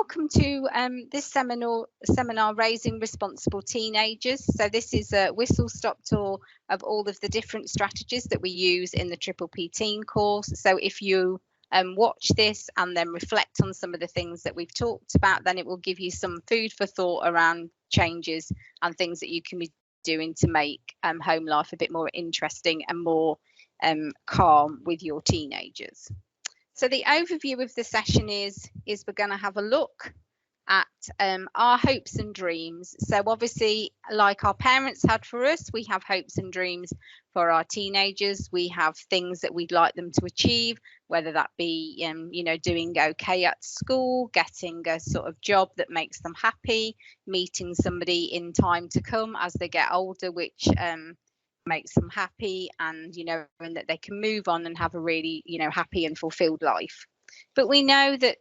welcome to this seminar, Raising Responsible Teenagers. So this is a whistle-stop tour of all of the different strategies that we use in the Triple P Teen course. So if you watch this and then reflect on some of the things that we've talked about, then it will give you some food for thought around changes and things that you can be doing to make home life a bit more interesting and more calm with your teenagers. So the overview of the session is we're going to have a look at our hopes and dreams. So obviously, like our parents had for us, we have hopes and dreams for our teenagers. We have things that we'd like them to achieve, whether that be, doing okay at school, getting a sort of job that makes them happy, meeting somebody in time to come as they get older, which makes them happy, and and that they can move on and have a really happy and fulfilled life. But we know that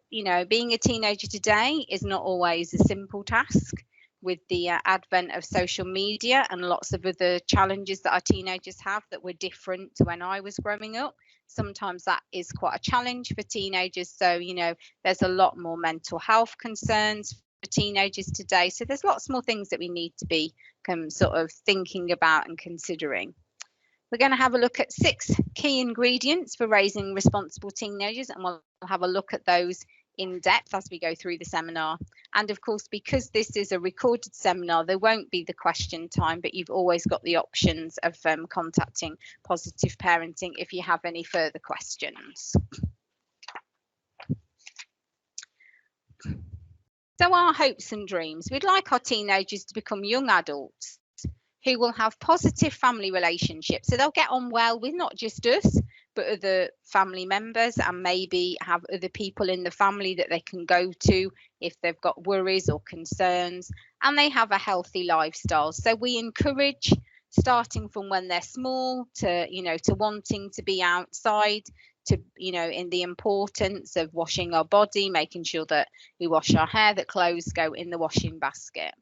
being a teenager today is not always a simple task, with the advent of social media and lots of other challenges that our teenagers have that were different to when I was growing up. Sometimes that is quite a challenge for teenagers. So there's a lot more mental health concerns for teenagers today. So there's lots more things that we need to be sort of thinking about and considering. We're going to have a look at 6 key ingredients for raising responsible teenagers, and we'll have a look at those in depth as we go through the seminar. And of course, because this is a recorded seminar, there won't be the question time, but you've always got the options of contacting Positive Parenting if you have any further questions. So our hopes and dreams. We'd like our teenagers to become young adults who will have positive family relationships. So they'll get on well with not just us, but other family members, and maybe have other people in the family that they can go to if they've got worries or concerns, and they have a healthy lifestyle. So we encourage, starting from when they're small, to to wanting to be outside, to in the importance of washing our body, making sure that we wash our hair, that clothes go in the washing basket.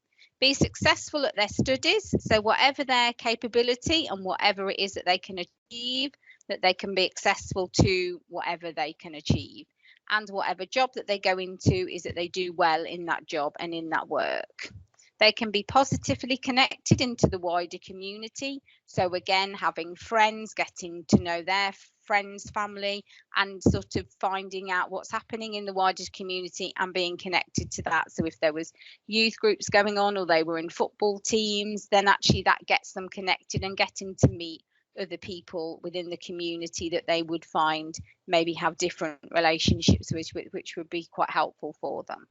Be successful at their studies, so whatever their capability and whatever it is that they can achieve, that they can be accessible to whatever they can achieve, and whatever job that they go into is that they do well in that job and in that work. They can be positively connected into the wider community. So again, having friends, getting to know their friends, family, and sort of finding out what's happening in the wider community and being connected to that. So if there was youth groups going on or they were in football teams, then actually that gets them connected and getting to meet other people within the community that they would find maybe have different relationships with, which would be quite helpful for them.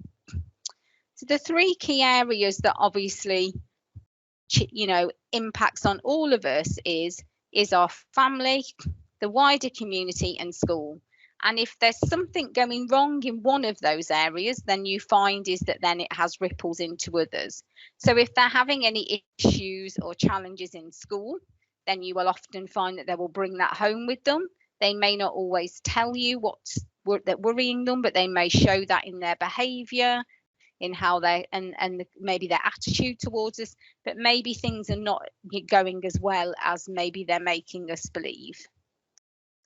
So the 3 key areas that obviously impacts on all of us is our family, the wider community, and school. And if there's something going wrong in one of those areas, then you find is that then it has ripples into others. So if they're having any issues or challenges in school, then you will often find that they will bring that home with them. They may not always tell you what's worrying them, but they may show that in their behaviour, in how they and maybe their attitude towards us, but maybe things are not going as well as maybe they're making us believe.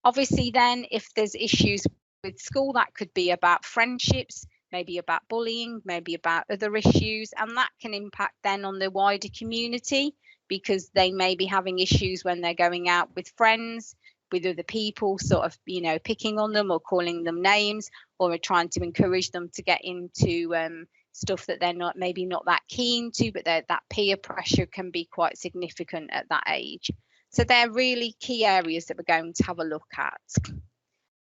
Obviously then, if there's issues with school, that could be about friendships, maybe about bullying, maybe about other issues, and that can impact then on the wider community, because they may be having issues when they're going out with friends, with other people, sort of picking on them or calling them names, or are trying to encourage them to get into stuff that they're not that keen to, but that peer pressure can be quite significant at that age. So they're really key areas that we're going to have a look at.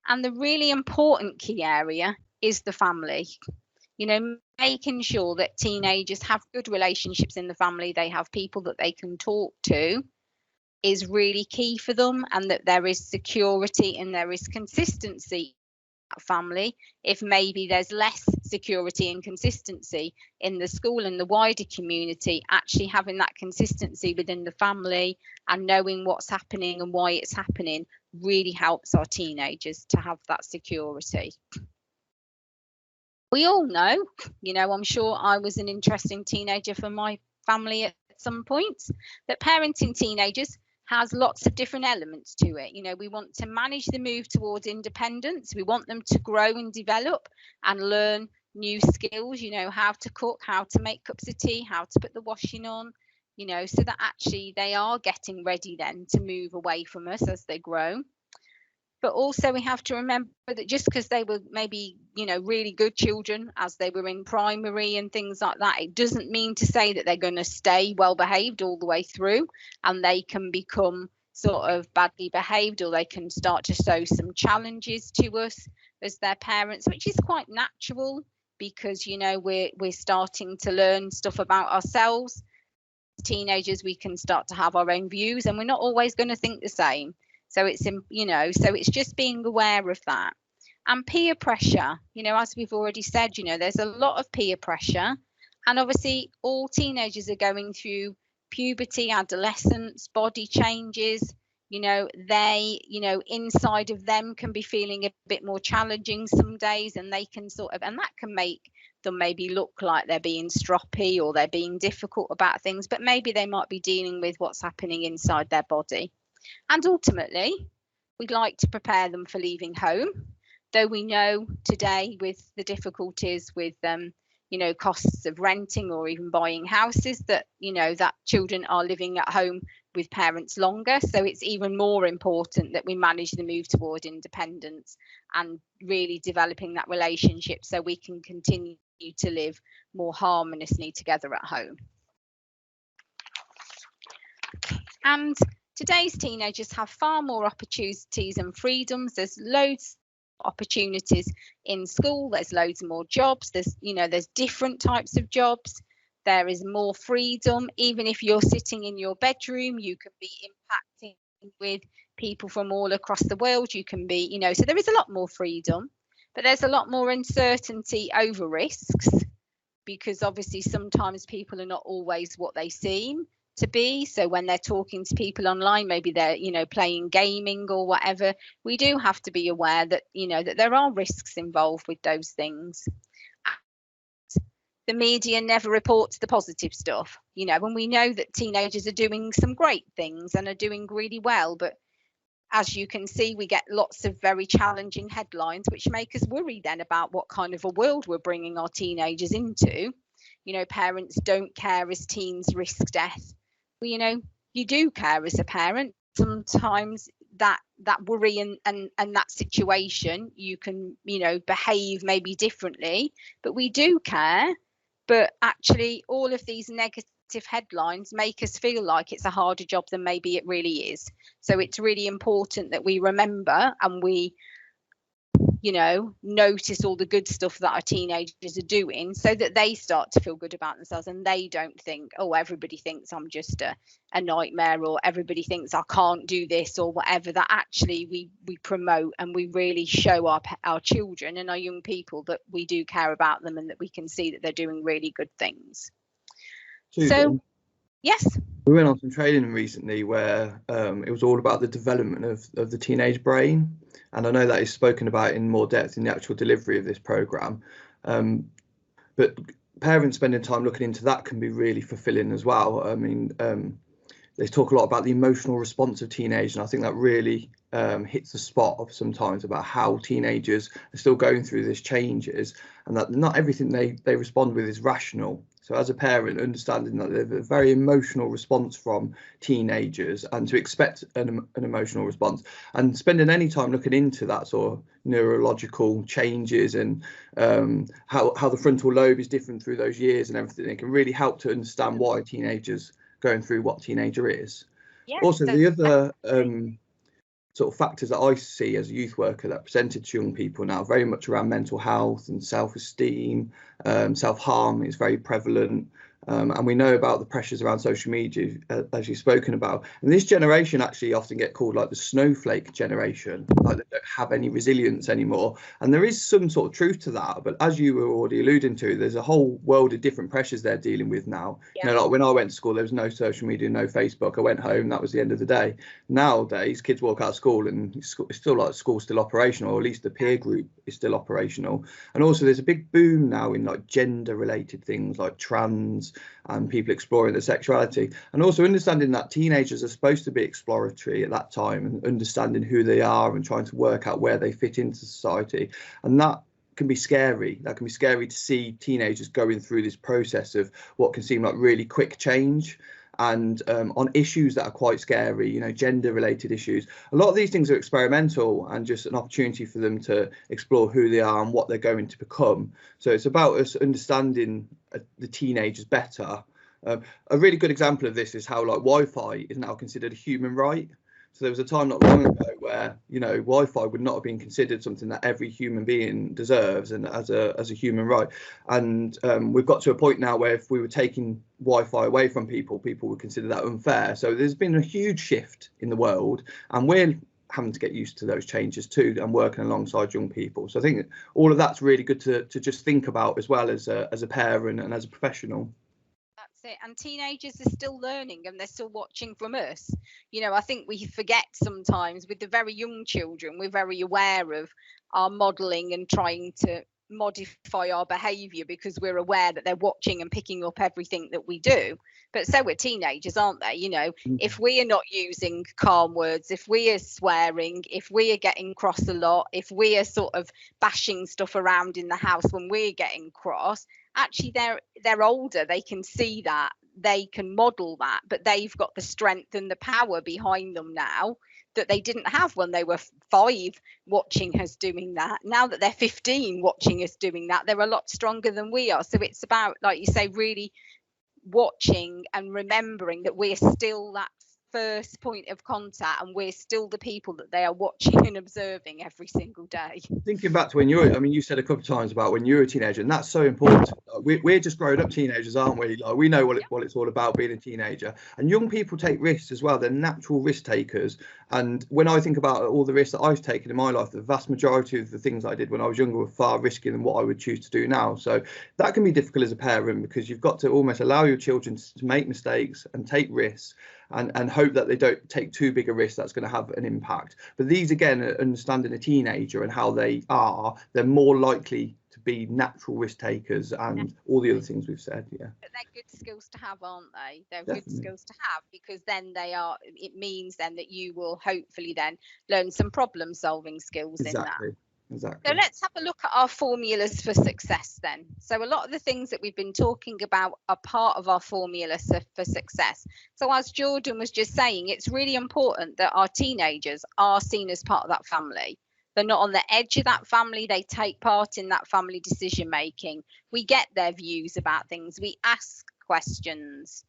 And the really important key area is the family. Making sure that teenagers have good relationships in the family, they have people that they can talk to, is really key for them, and that there is security and there is consistency in that family. If maybe there's less security and consistency in the school and the wider community, actually having that consistency within the family and knowing what's happening and why it's happening really helps our teenagers to have that security. We all know, I'm sure I was an interesting teenager for my family at some point, that parenting teenagers has lots of different elements to it. We want to manage the move towards independence. We want them to grow and develop and learn new skills, you know, how to cook, how to make cups of tea, how to put the washing on, you know, so that actually they are getting ready then to move away from us as they grow. But also we have to remember that just because they were maybe, you know, really good children as they were in primary and things like that, it doesn't mean to say that they're going to stay well behaved all the way through, and they can become sort of badly behaved, or they can start to show some challenges to us as their parents, which is quite natural because, you know, we're starting to learn stuff about ourselves. Teenagers, we can start to have our own views, and we're not always going to think the same. So it's, you know, so it's just being aware of that. And peer pressure, you know, as we've already said, you know, there's a lot of peer pressure, and obviously all teenagers are going through puberty, adolescence, body changes. You know, they, you know, inside of them can be feeling a bit more challenging some days, and they can sort of, and that can make them maybe look like they're being stroppy or they're being difficult about things, but maybe they might be dealing with what's happening inside their body. And ultimately, we'd like to prepare them for leaving home, though we know today with the difficulties with you know, costs of renting or even buying houses, that, you know, that children are living at home with parents longer. So it's even more important that we manage the move toward independence and really developing that relationship so we can continue to live more harmoniously together at home. And today's teenagers have far more opportunities and freedoms. There's loads of opportunities in school. There's loads more jobs. There's, you know, there's different types of jobs. There is more freedom. Even if you're sitting in your bedroom, you can be impacting with people from all across the world. You can be, you know, so there is a lot more freedom, but there's a lot more uncertainty over risks, because obviously sometimes people are not always what they seem to be. So when they're talking to people online, maybe they're, you know, playing gaming or whatever, we do have to be aware that, you know, that there are risks involved with those things. The media never reports the positive stuff, you know, and we know that teenagers are doing some great things and are doing really well, but as you can see, we get lots of very challenging headlines which make us worry then about what kind of a world we're bringing our teenagers into. You know, parents don't care as teens risk death. Well, you know, you do care as a parent. Sometimes that worry and that situation, you can, you know, behave maybe differently, but we do care. But actually, all of these negative headlines make us feel like it's a harder job than maybe it really is. So it's really important that we remember and we, you know, notice all the good stuff that our teenagers are doing, so that they start to feel good about themselves and they don't think, oh, everybody thinks I'm just a nightmare, or everybody thinks I can't do this or whatever. That actually we promote and we really show our children and our young people that we do care about them and that we can see that they're doing really good things. So yes, we went on some training recently where it was all about the development of the teenage brain, and I know that is spoken about in more depth in the actual delivery of this program, but parents spending time looking into that can be really fulfilling as well. I mean, they talk a lot about the emotional response of teenagers, and I think that really hits the spot of sometimes about how teenagers are still going through these changes, and that not everything they respond with is rational. So as a parent, understanding that there's a very emotional response from teenagers, and to expect an emotional response, and spending any time looking into that sort of neurological changes and how the frontal lobe is different through those years and everything, it can really help to understand why teenagers going through what teenager is. Yeah, also, the other sort of factors that I see as a youth worker that are presented to young people now, very much around mental health and self-esteem, self-harm is very prevalent. And we know about the pressures around social media, as you've spoken about. And this generation actually often get called like the snowflake generation, like they don't have any resilience anymore. And there is some sort of truth to that. But as you were already alluding to, there's a whole world of different pressures they're dealing with now. Yeah. You know, like when I went to school, there was no social media, no Facebook. I went home, that was the end of the day. Nowadays, kids walk out of school and it's still like school's still operational, or at least the peer group is still operational. And also there's a big boom now in like gender related things like trans, and people exploring their sexuality, and also understanding that teenagers are supposed to be exploratory at that time and understanding who they are and trying to work out where they fit into society. And that can be scary. That can be scary to see teenagers going through this process of what can seem like really quick change, and on issues that are quite scary, you know, gender related issues. A lot of these things are experimental and just an opportunity for them to explore who they are and what they're going to become. So it's about us understanding the teenagers better. A really good example of this is how like Wi-Fi is now considered a human right. So there was a time not long ago where, you know, Wi-Fi would not have been considered something that every human being deserves and as a human right. And we've got to a point now where if we were taking Wi-Fi away from people, people would consider that unfair. So there's been a huge shift in the world, and we're having to get used to those changes too, and working alongside young people. So I think all of that's really good to just think about, as well as a parent and as a professional. And teenagers are still learning, and they're still watching from us. You know, I think we forget sometimes with the very young children, we're very aware of our modelling and trying to modify our behaviour because we're aware that they're watching and picking up everything that we do. But so are teenagers, aren't they? You know, if we are not using calm words, if we are swearing, if we are getting cross a lot, if we are sort of bashing stuff around in the house when we're getting cross, actually they're older, they can see that, they can model that, but they've got the strength and the power behind them now that they didn't have when they were 5 watching us doing that. Now that they're 15 watching us doing that, they're a lot stronger than we are. So it's about, like you say, really watching and remembering that we're still that first point of contact, and we're still the people that they are watching and observing every single day. Thinking back to when you said a couple of times about when you were a teenager, and that's so important. We're just grown up teenagers, aren't we? Like, we know what it's all about being a teenager. And young people take risks as well. They're natural risk takers. And when I think about all the risks that I've taken in my life, the vast majority of the things I did when I was younger were far riskier than what I would choose to do now. So that can be difficult as a parent, because you've got to almost allow your children to make mistakes and take risks, and hope that they don't take too big a risk that's going to have an impact. But these, again, understanding a teenager and how they're more likely to be natural risk takers, and all the other things we've said. But they're good skills to have, aren't they? They're Definitely. Good skills to have, because then it means then that you will hopefully then learn some problem solving skills in that. Exactly. So let's have a look at our formulas for success then. So a lot of the things that we've been talking about are part of our formula for success. So as Jordan was just saying, it's really important that our teenagers are seen as part of that family. They're not on the edge of that family. They take part in that family decision making. We get their views about things. We ask questions.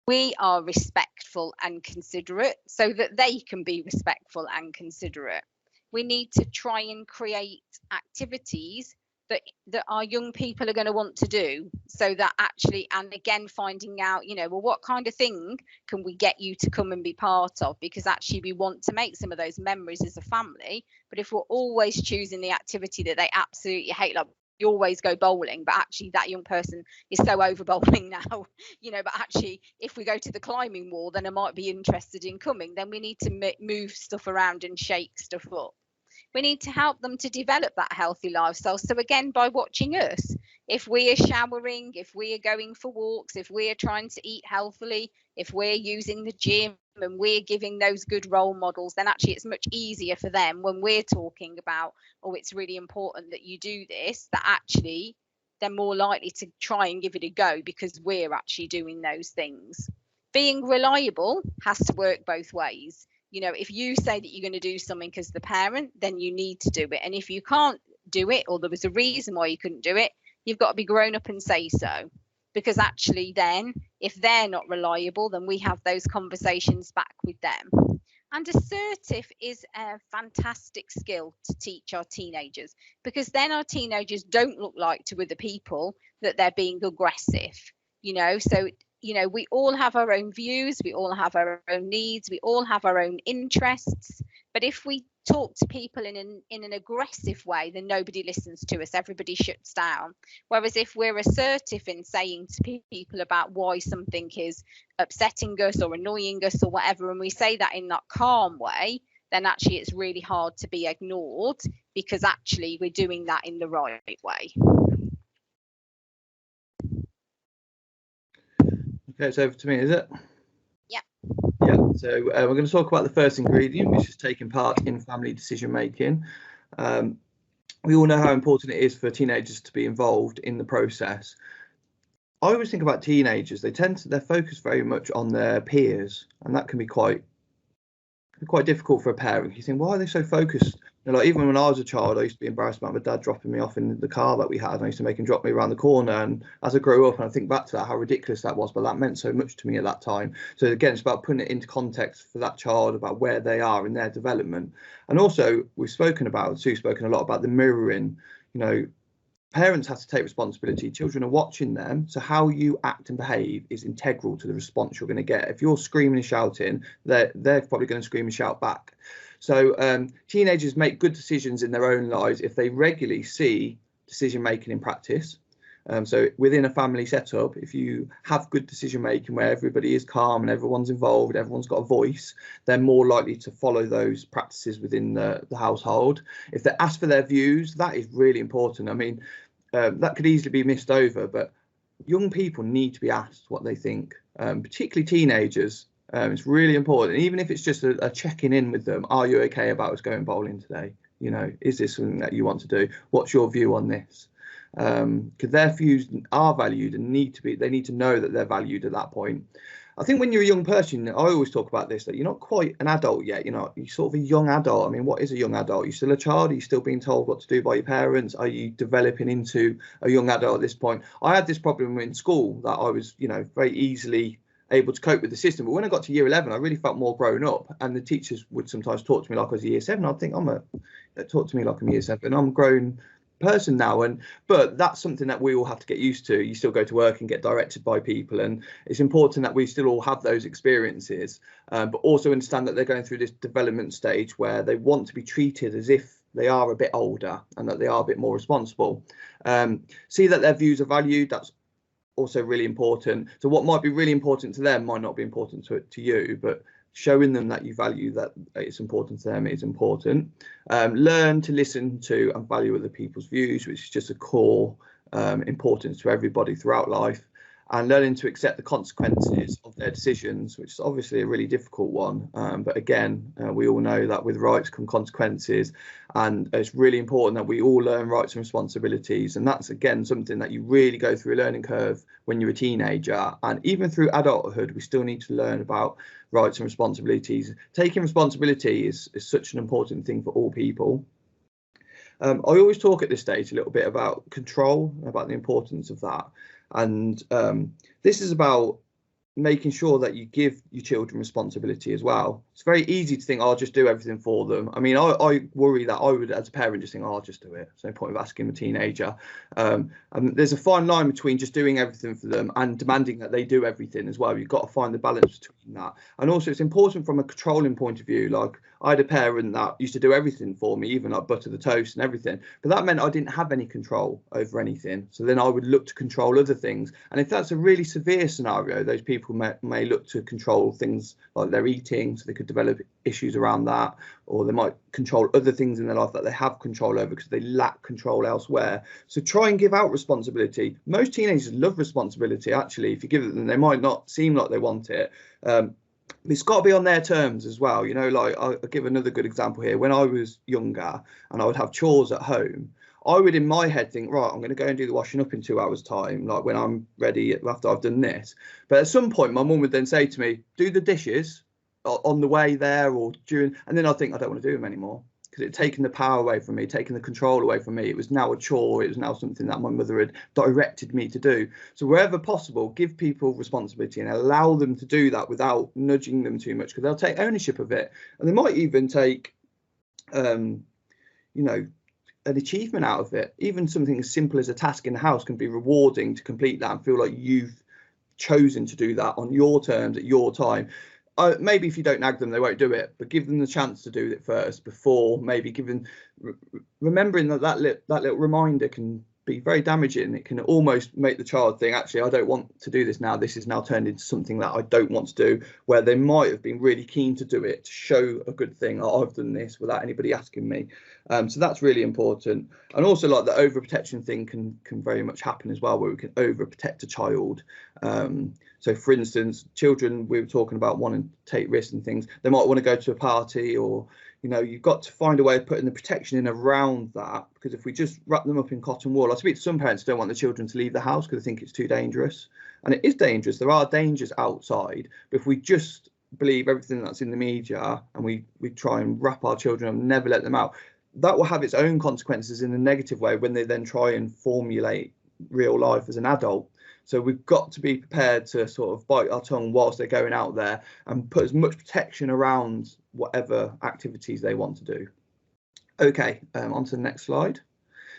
We are respectful and considerate so that they can be respectful and considerate. We need to try and create activities that our young people are going to want to do, so that actually, and again, finding out, you know, well, what kind of thing can we get you to come and be part of, because actually we want to make some of those memories as a family. But if we're always choosing the activity that they absolutely hate, like you always go bowling, but actually that young person is so over bowling now, you know, but actually if we go to the climbing wall, then I might be interested in coming. Then we need to move stuff around and shake stuff up. We need to help them to develop that healthy lifestyle. So again, by watching us, if we are showering, if we are going for walks, if we are trying to eat healthily, if we're using the gym and we're giving those good role models, then actually it's much easier for them when we're talking about, oh, it's really important that you do this, that actually they're more likely to try and give it a go because we're actually doing those things. Being reliable has to work both ways. You know, if you say that you're going to do something as the parent, then you need to do it. And if you can't do it, or there was a reason why you couldn't do it, you've got to be grown up and say so. Because actually then, if they're not reliable, then we have those conversations back with them. And assertive is a fantastic skill to teach our teenagers, because then our teenagers don't look like to other people that they're being aggressive, you know. So you know, we all have our own views, we all have our own needs, we all have our own interests. But if we talk to people in an aggressive way, then nobody listens to us, everybody shuts down. Whereas if we're assertive in saying to people about why something is upsetting us or annoying us or whatever, and we say that in that calm way, then actually it's really hard to be ignored, because actually we're doing that in the right way. Okay, it's over to me, is it? Yeah. So we're going to talk about the first ingredient, which is taking part in family decision making. we all know how important it is for teenagers to be involved in the process. I always think about teenagers, they're focused very much on their peers, and that can be quite difficult for a parent. You think, why are they so focused? You know, like even when I was a child, I used to be embarrassed about my dad dropping me off in the car that we had. I used to make him drop me around the corner. And as I grew up and I think back to that, how ridiculous that was, but that meant so much to me at that time. So again, it's about putting it into context for that child, about where they are in their development. And also, Sue's spoken a lot about the mirroring. You know, parents have to take responsibility. Children are watching them, so how you act and behave is integral to the response you're going to get. If you're screaming and shouting, they're probably going to scream and shout back. So teenagers make good decisions in their own lives if they regularly see decision making in practice. So within a family setup, if you have good decision making where everybody is calm and everyone's involved, everyone's got a voice, they're more likely to follow those practices within the household. If they ask for their views, that is really important. I mean, that could easily be missed over, but young people need to be asked what they think, particularly teenagers. It's really important. And even if it's just a checking in with them, are you okay about us going bowling today? You know, is this something that you want to do? What's your view on this? Because their views are valued and they need to know that they're valued at that point. I think when you're a young person, I always talk about this, that you're not quite an adult yet. You're sort of a young adult. I mean, what is a young adult? Are you still a child? Are you still being told what to do by your parents? Are you developing into a young adult at this point? I had this problem in school that I was, very easily able to cope with the system. But when I got to year 11, I really felt more grown up. And the teachers would sometimes talk to me like I was year 7. I'd think, talk to me like I'm year 7. I'm a grown person now, but that's something that we all have to get used to. You still go to work and get directed by people, and it's important that we still all have those experiences, but also understand that they're going through this development stage where they want to be treated as if they are a bit older and that they are a bit more responsible. See that their views are valued. That's also really important. So what might be really important to them might not be important to you, but showing them that you value that it's important to them is important. Learn to listen to and value other people's views, which is just a core importance to everybody throughout life. And learning to accept the consequences of their decisions, which is obviously a really difficult one. But again, we all know that with rights come consequences, and it's really important that we all learn rights and responsibilities. And that's, again, something that you really go through a learning curve when you're a teenager. And even through adulthood, we still need to learn about rights and responsibilities. Taking responsibility is such an important thing for all people. I always talk at this stage a little bit about control, about the importance of that. And this is about making sure that you give your children responsibility as well. It's very easy to think, I'll just do everything for them. I mean, I worry that I would, as a parent, just think, I'll just do it. There's no point of asking a teenager. And there's a fine line between just doing everything for them and demanding that they do everything as well. You've got to find the balance between that. And also, it's important from a controlling point of view. Like, I had a parent that used to do everything for me, even like butter the toast and everything. But that meant I didn't have any control over anything. So then I would look to control other things. And if that's a really severe scenario, those people may look to control things like their eating, so they could develop issues around that, or they might control other things in their life that they have control over because they lack control elsewhere. So try and give out responsibility. Most teenagers love responsibility, actually. If you give it them, they might not seem like they want it. It's got to be on their terms as well. Like I'll give another good example here. When I was younger and I would have chores at home, I would in my head think, right, I'm going to go and do the washing up in 2 hours time, like when I'm ready after I've done this. But at some point, my mum would then say to me, do the dishes on the way there or during. And then I think I don't want to do them anymore because it had taken the power away from me, taken the control away from me. It was now a chore. It was now something that my mother had directed me to do. So wherever possible, give people responsibility and allow them to do that without nudging them too much, because they'll take ownership of it. And they might even take, an achievement out of it. Even something as simple as a task in the house can be rewarding to complete that and feel like you've chosen to do that on your terms at your time. Maybe if you don't nag them, they won't do it, but give them the chance to do it first before maybe remembering that little reminder can be very damaging. It can almost make the child think, actually, I don't want to do this now. This is now turned into something that I don't want to do, where they might have been really keen to do it, to show a good thing. Oh, I've done this without anybody asking me. So that's really important. And also, like, the overprotection thing can very much happen as well, where we can overprotect a child. So, for instance, children, we were talking about wanting to take risks and things. They might want to go to a party or, you know, you've got to find a way of putting the protection in around that, because if we just wrap them up in cotton wool, I speak to some parents who don't want the children to leave the house because they think it's too dangerous, and it is dangerous. There are dangers outside, but if we just believe everything that's in the media and we try and wrap our children up and never let them out, that will have its own consequences in a negative way when they then try and formulate real life as an adult. So we've got to be prepared to sort of bite our tongue whilst they're going out there and put as much protection around whatever activities they want to do. Okay, on to the next slide.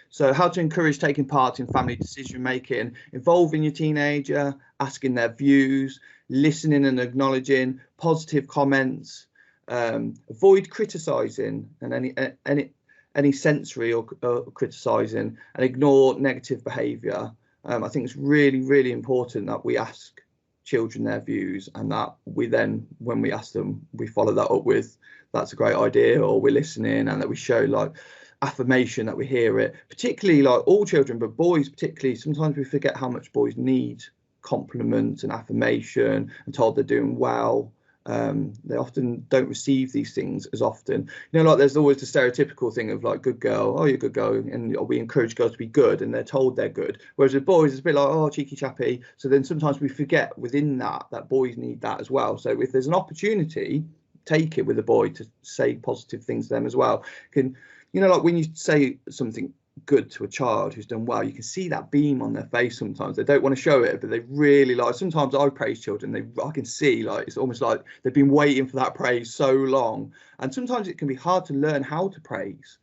So how to encourage taking part in family decision making, involving your teenager, asking their views, listening and acknowledging, positive comments, avoid criticising and any sensory or criticising, and ignore negative behaviour. I think it's really, really important that we ask children their views, and that we then, when we ask them, we follow that up with, that's a great idea, or we're listening, and that we show like affirmation that we hear it, particularly like all children, but boys particularly. Sometimes we forget how much boys need compliments and affirmation and told they're doing well. They often don't receive these things as often. You know, like there's always the stereotypical thing of like, good girl, oh, you're a good girl, and we encourage girls to be good, and they're told they're good. Whereas with boys, it's a bit like, oh, cheeky chappy. So then sometimes we forget within that boys need that as well. So if there's an opportunity, take it with a boy to say positive things to them as well. You know, like when you say something good to a child who's done well, you can see that beam on their face. Sometimes they don't want to show it, but they really like. Sometimes I praise children, I can see like it's almost like they've been waiting for that praise so long. And sometimes it can be hard to learn how to praise,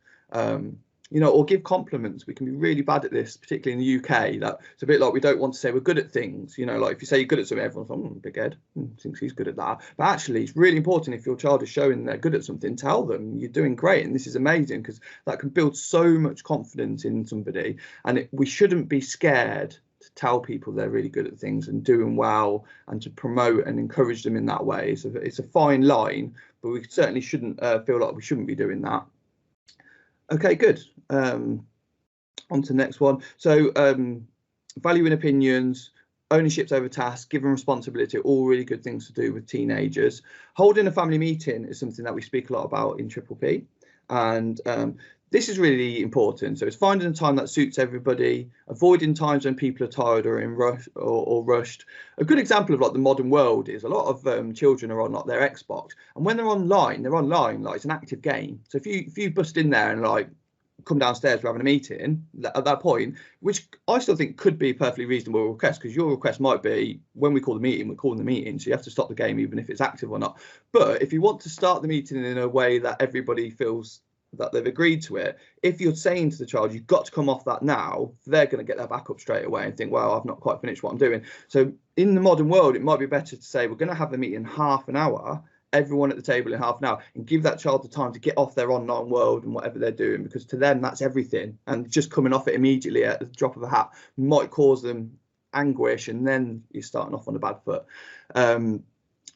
you know, or give compliments. We can be really bad at this, particularly in the UK. That it's a bit like we don't want to say we're good at things. You know, like if you say you're good at something, everyone's like, big Ed thinks he's good at that. But actually, it's really important, if your child is showing they're good at something, tell them you're doing great and this is amazing, because that can build so much confidence in somebody. And we shouldn't be scared to tell people they're really good at things and doing well, and to promote and encourage them in that way. So it's a fine line, but we certainly shouldn't feel like we shouldn't be doing that. Okay, good. On to the next one. So valuing opinions, ownerships over tasks, giving responsibility, all really good things to do with teenagers. Holding a family meeting is something that we speak a lot about in Triple P, and this is really important. So it's finding a time that suits everybody, avoiding times when people are tired or in rush or rushed. A good example of like the modern world is a lot of children are on like their Xbox, and when they're online like it's an active game. So if you bust in there and like come downstairs, we're having a meeting at that point, which I still think could be a perfectly reasonable request, because your request might be, when we call the meeting, we're calling the meeting, so you have to stop the game even if it's active or not. But if you want to start the meeting in a way that everybody feels that they've agreed to it, if you're saying to the child, you've got to come off that now, they're going to get their back up straight away and think, well, I've not quite finished what I'm doing. So in the modern world, it might be better to say, we're going to have the meeting in half an hour, everyone at the table in half an hour, and give that child the time to get off their online world and whatever they're doing, because to them that's everything, and just coming off it immediately at the drop of a hat might cause them anguish, and then you're starting off on a bad foot.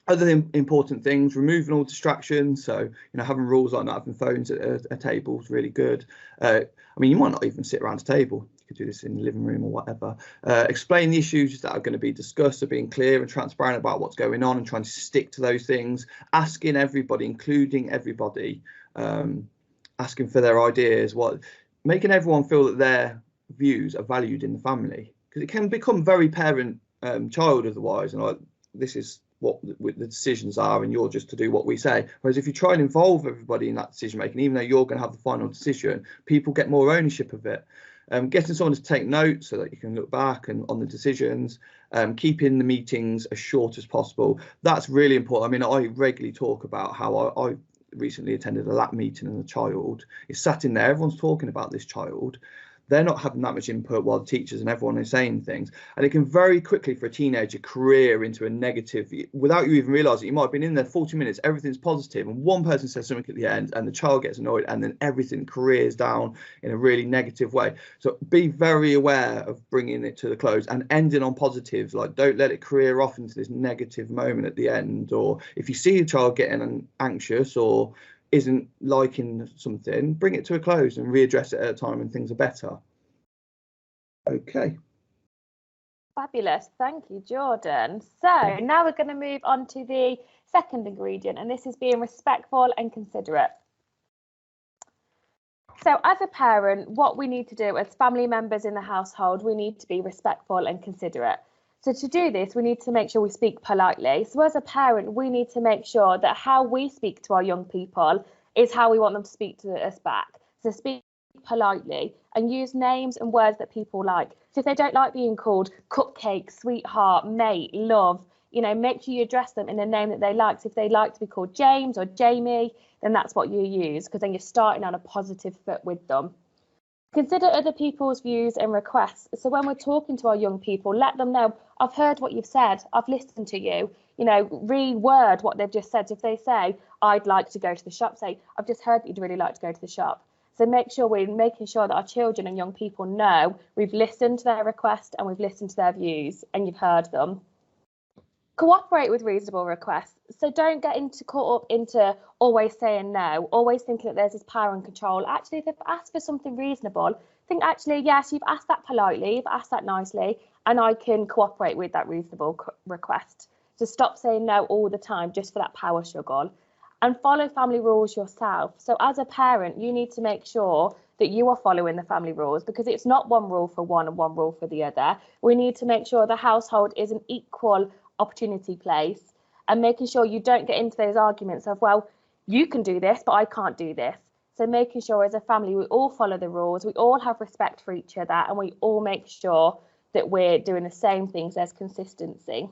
Other important things, removing all distractions. So, you know, having rules like not having phones at a table is really good. I mean, you might not even sit around a table. You could do this in the living room or whatever. Explain the issues that are going to be discussed, so being clear and transparent about what's going on and trying to stick to those things. Asking everybody, including everybody, asking for their ideas, making everyone feel that their views are valued in the family, because it can become very parent child otherwise, and like, this is what the decisions are and you're just to do what we say. Whereas if you try and involve everybody in that decision making, even though you're going to have the final decision, people get more ownership of it. Getting someone to take notes so that you can look back and on the decisions, keeping the meetings as short as possible. That's really important. I mean, I regularly talk about how I recently attended a lab meeting, and a child is sat in there, everyone's talking about this child, they're not having that much input while the teachers and everyone is saying things. And it can very quickly, for a teenager, career into a negative, without you even realising. You might have been in there 40 minutes, everything's positive, and one person says something at the end and the child gets annoyed, and then everything careers down in a really negative way. So be very aware of bringing it to the close and ending on positives. Like, don't let it career off into this negative moment at the end. Or if you see a child getting anxious or isn't liking something, bring it to a close and readdress it at a time when things are better. Okay. Fabulous. Thank you, Jordan. So now we're going to move on to the second ingredient, and this is being respectful and considerate. So as a parent, what we need to do as family members in the household, we need to be respectful and considerate. So to do this, we need to make sure we speak politely. So as a parent, we need to make sure that how we speak to our young people is how we want them to speak to us back. So speak politely and use names and words that people like. So if they don't like being called cupcake, sweetheart, mate, love, you know, make sure you address them in a name that they like. So if they like to be called James or Jamie, then that's what you use, because then you're starting on a positive foot with them. Consider other people's views and requests. So when we're talking to our young people, let them know, I've heard what you've said, I've listened to you, you know, reword what they've just said. If they say, I'd like to go to the shop, say, I've just heard that you'd really like to go to the shop. So make sure we're making sure that our children and young people know we've listened to their request and we've listened to their views and you've heard them. Cooperate with reasonable requests. So don't get caught up into always saying no, always thinking that there's this power and control. Actually, if they've asked for something reasonable, think actually, yes, you've asked that politely, you've asked that nicely, and I can cooperate with that reasonable request. So stop saying no all the time just for that power struggle, and follow family rules yourself. So as a parent, you need to make sure that you are following the family rules, because it's not one rule for one and one rule for the other. We need to make sure the household is an equal opportunity place, and making sure you don't get into those arguments of, well, you can do this, but I can't do this. So making sure as a family, we all follow the rules, we all have respect for each other, and we all make sure that we're doing the same things. There's consistency.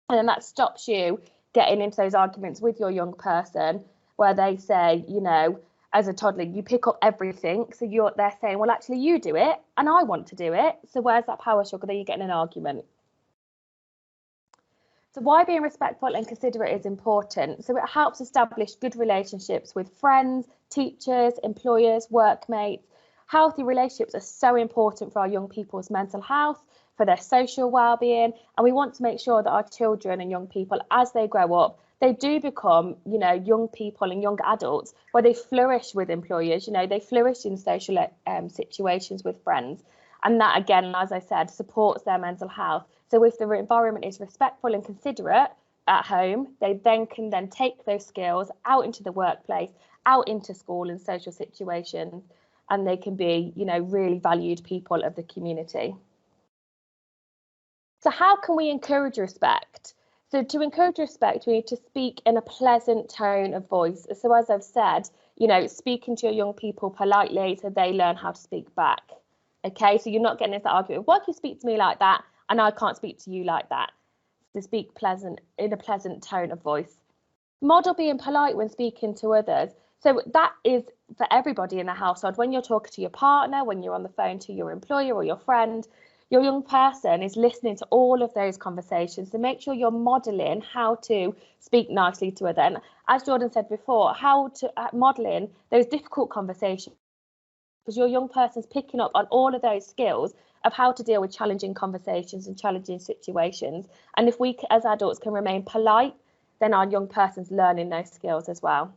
And then that stops you getting into those arguments with your young person where they say, you know, as a toddler, you pick up everything. So they're saying, well, actually, you do it and I want to do it. So where's that power struggle? Then you get in an argument. So why being respectful and considerate is important? So it helps establish good relationships with friends, teachers, employers, workmates. Healthy relationships are so important for our young people's mental health, for their social well-being, and we want to make sure that our children and young people, as they grow up, they do become, you know, young people and young adults where they flourish with employers, you know, they flourish in social situations with friends. And that, again, as I said, supports their mental health. So if the environment is respectful and considerate at home, they then can then take those skills out into the workplace, out into school and social situations, and they can be, you know, really valued people of the community. So how can we encourage respect? So to encourage respect, we need to speak in a pleasant tone of voice. So as I've said, you know, speaking to your young people politely so they learn how to speak back. Okay, so you're not getting into argument. Why can you speak to me like that and I can't speak to you like that? To speak in a pleasant tone of voice. Model being polite when speaking to others. So that is for everybody in the household. When you're talking to your partner, when you're on the phone to your employer or your friend, your young person is listening to all of those conversations. So make sure you're modelling how to speak nicely to others. And as Jordan said before, how to modelling those difficult conversations, because your young person's picking up on all of those skills of how to deal with challenging conversations and challenging situations. And if we as adults can remain polite, then our young person's learning those skills as well.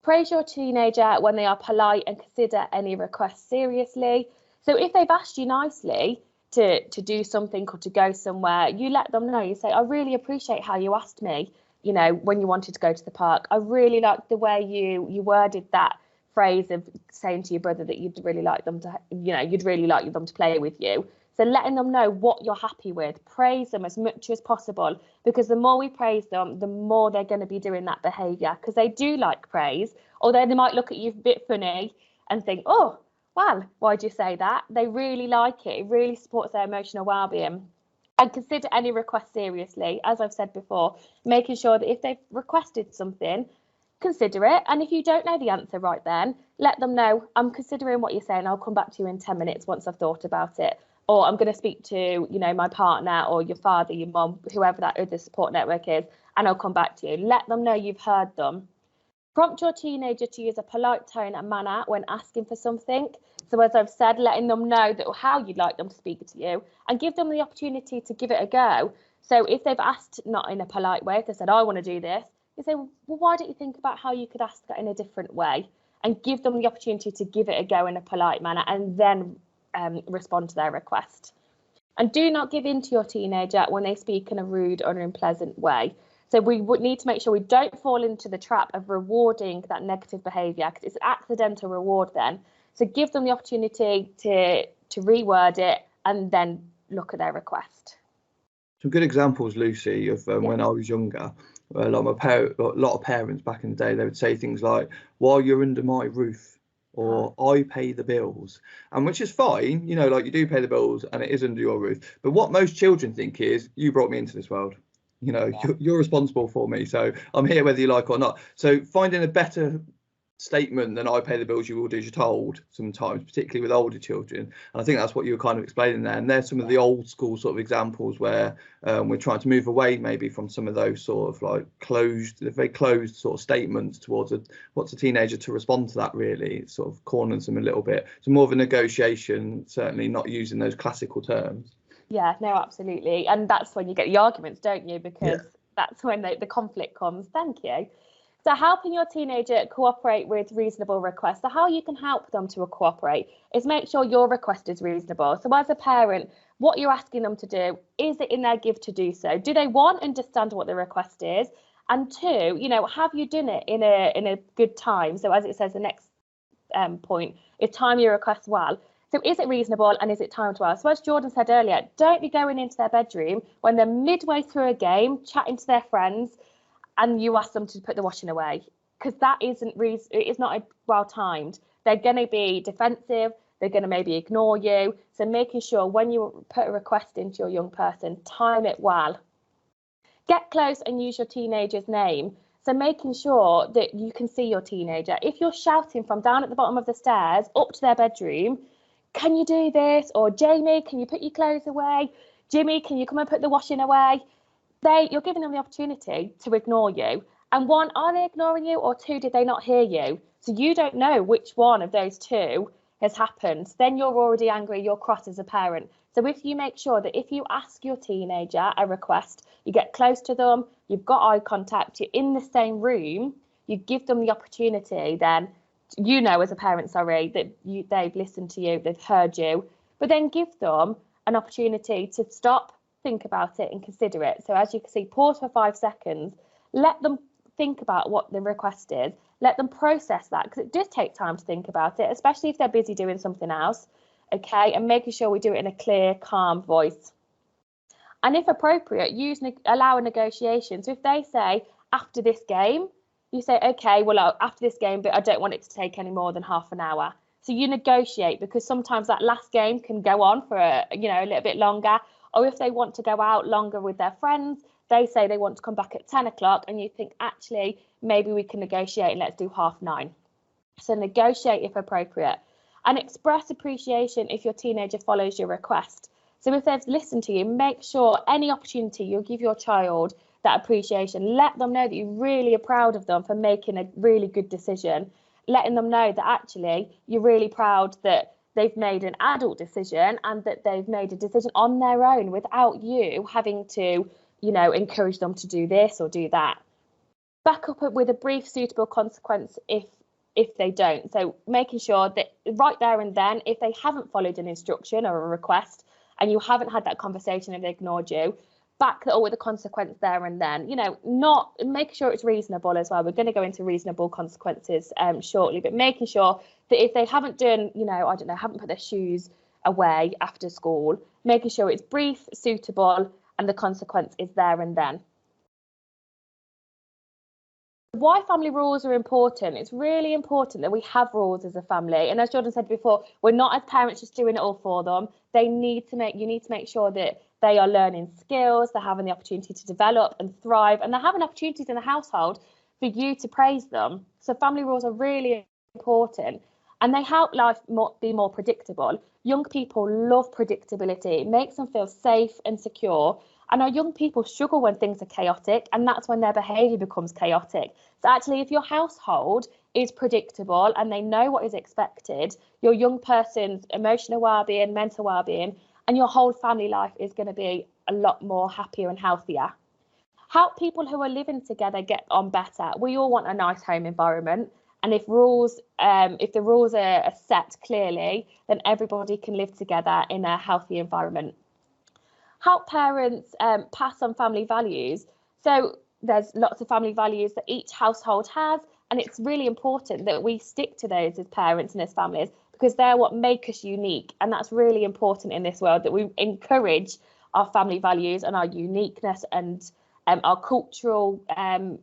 Praise your teenager when they are polite and consider any requests seriously. So if they've asked you nicely to do something or to go somewhere, you let them know. You say, I really appreciate how you asked me, you know, when you wanted to go to the park. I really like the way you worded that phrase of saying to your brother that you'd really like them to, you know, you'd really like them to play with you. So letting them know what you're happy with, praise them as much as possible, because the more we praise them, the more they're going to be doing that behaviour, because they do like praise, although they might look at you a bit funny and think, oh, well, why'd you say that? They really like it. It really supports their emotional well-being. And consider any request seriously, as I've said before, making sure that if they've requested something, consider it. And if you don't know the answer right then, let them know, I'm considering what you're saying. I'll come back to you in 10 minutes once I've thought about it. Or I'm going to speak to, you know, my partner or your father, your mum, whoever that other support network is, and I'll come back to you. Let them know you've heard them. Prompt your teenager to use a polite tone and manner when asking for something. So as I've said, letting them know that how you'd like them to speak to you, and give them the opportunity to give it a go. So if they've asked not in a polite way, if they said, I want to do this, you say, well, why don't you think about how you could ask that in a different way, and give them the opportunity to give it a go in a polite manner, and then respond to their request. And do not give in to your teenager when they speak in a rude or unpleasant way. So we would need to make sure we don't fall into the trap of rewarding that negative behaviour, because it's an accidental reward then. So give them the opportunity to reword it and then look at their request. Some good examples, Lucy, of when I was younger. A lot of parents back in the day, they would say things like, "While you're under my roof," or "I pay the bills," and which is fine, you know, like you do pay the bills and it is under your roof. But what most children think is, you brought me into this world. You know, you're responsible for me, so I'm here whether you like or not. So finding a better statement than "I pay the bills, you will do as you're told," sometimes, particularly with older children. And I think that's what you were kind of explaining there. And there's some of the old school sort of examples where we're trying to move away maybe from some of those sort of like very closed sort of statements towards what's a teenager to respond to that, really. It sort of corners them a little bit. So more of a negotiation, certainly not using those classical terms. Yeah, no, absolutely. And that's when you get the arguments, don't you? Because that's when the conflict comes. Thank you. So helping your teenager cooperate with reasonable requests. So how you can help them to cooperate is make sure your request is reasonable. So as a parent, what you're asking them to do, is it in their gift to do so? Do they one, understand what the request is? And two, you know, have you done it in a good time? So as it says, the next point is time your request well. So is it reasonable and is it timed well? So as Jordan said earlier, don't be going into their bedroom when they're midway through a game, chatting to their friends, and you ask them to put the washing away, because that it's not well timed. They're going to be defensive. They're going to maybe ignore you. So making sure when you put a request into your young person, time it well. Get close and use your teenager's name. So making sure that you can see your teenager. If you're shouting from down at the bottom of the stairs up to their bedroom, "Can you do this?" Or "Jamie, can you put your clothes away?" "Jimmy, can you come and put the washing away?" You're giving them the opportunity to ignore you. And one, are they ignoring you? Or two, did they not hear you? So you don't know which one of those two has happened. Then you're already angry, you're cross as a parent. So if you make sure that if you ask your teenager a request, you get close to them, you've got eye contact, you're in the same room, you give them the opportunity then, you know, as a parent, that they've listened to you, they've heard you, but then give them an opportunity to stop, think about it and consider it. So as you can see, pause for 5 seconds, let them think about what the request is, let them process that, because it does take time to think about it, especially if they're busy doing something else, okay, and making sure we do it in a clear, calm voice. And if appropriate, allow a negotiation. So if they say, after this game, you say, okay, well, after this game, but I don't want it to take any more than half an hour. So you negotiate, because sometimes that last game can go on for a little bit longer. Or if they want to go out longer with their friends, they say they want to come back at 10 o'clock and you think, actually, maybe we can negotiate and let's do 9:30. So negotiate if appropriate, and express appreciation if your teenager follows your request. So if they've listened to you, make sure any opportunity you'll give your child that appreciation. Let them know that you really are proud of them for making a really good decision. Letting them know that actually you're really proud that they've made an adult decision and that they've made a decision on their own without you having to, encourage them to do this or do that. Back up with a brief suitable consequence if they don't. So making sure that right there and then, if they haven't followed an instruction or a request and you haven't had that conversation and they ignored you, back that up with a consequence there and then. Not make sure it's reasonable as well. We're going to go into reasonable consequences shortly, but making sure that if they haven't done, haven't put their shoes away after school, making sure it's brief, suitable, and the consequence is there and then. Why family rules are important. It's really important that we have rules as a family. And as Jordan said before, we're not as parents just doing it all for them. You need to make sure that they are learning skills, they're having the opportunity to develop and thrive, and they're having opportunities in the household for you to praise them. So family rules are really important, and they help life be more predictable. Young people love predictability. It makes them feel safe and secure. And our young people struggle when things are chaotic, and that's when their behaviour becomes chaotic. So actually, if your household is predictable and they know what is expected, your young person's emotional well-being, mental well-being, and your whole family life is going to be a lot more happier and healthier. Help people who are living together get on better. We all want a nice home environment. And if the rules are set clearly, then everybody can live together in a healthy environment. Help parents pass on family values. So there's lots of family values that each household has, and it's really important that we stick to those as parents and as families, because they're what make us unique. And that's really important in this world, that we encourage our family values and our uniqueness and our cultural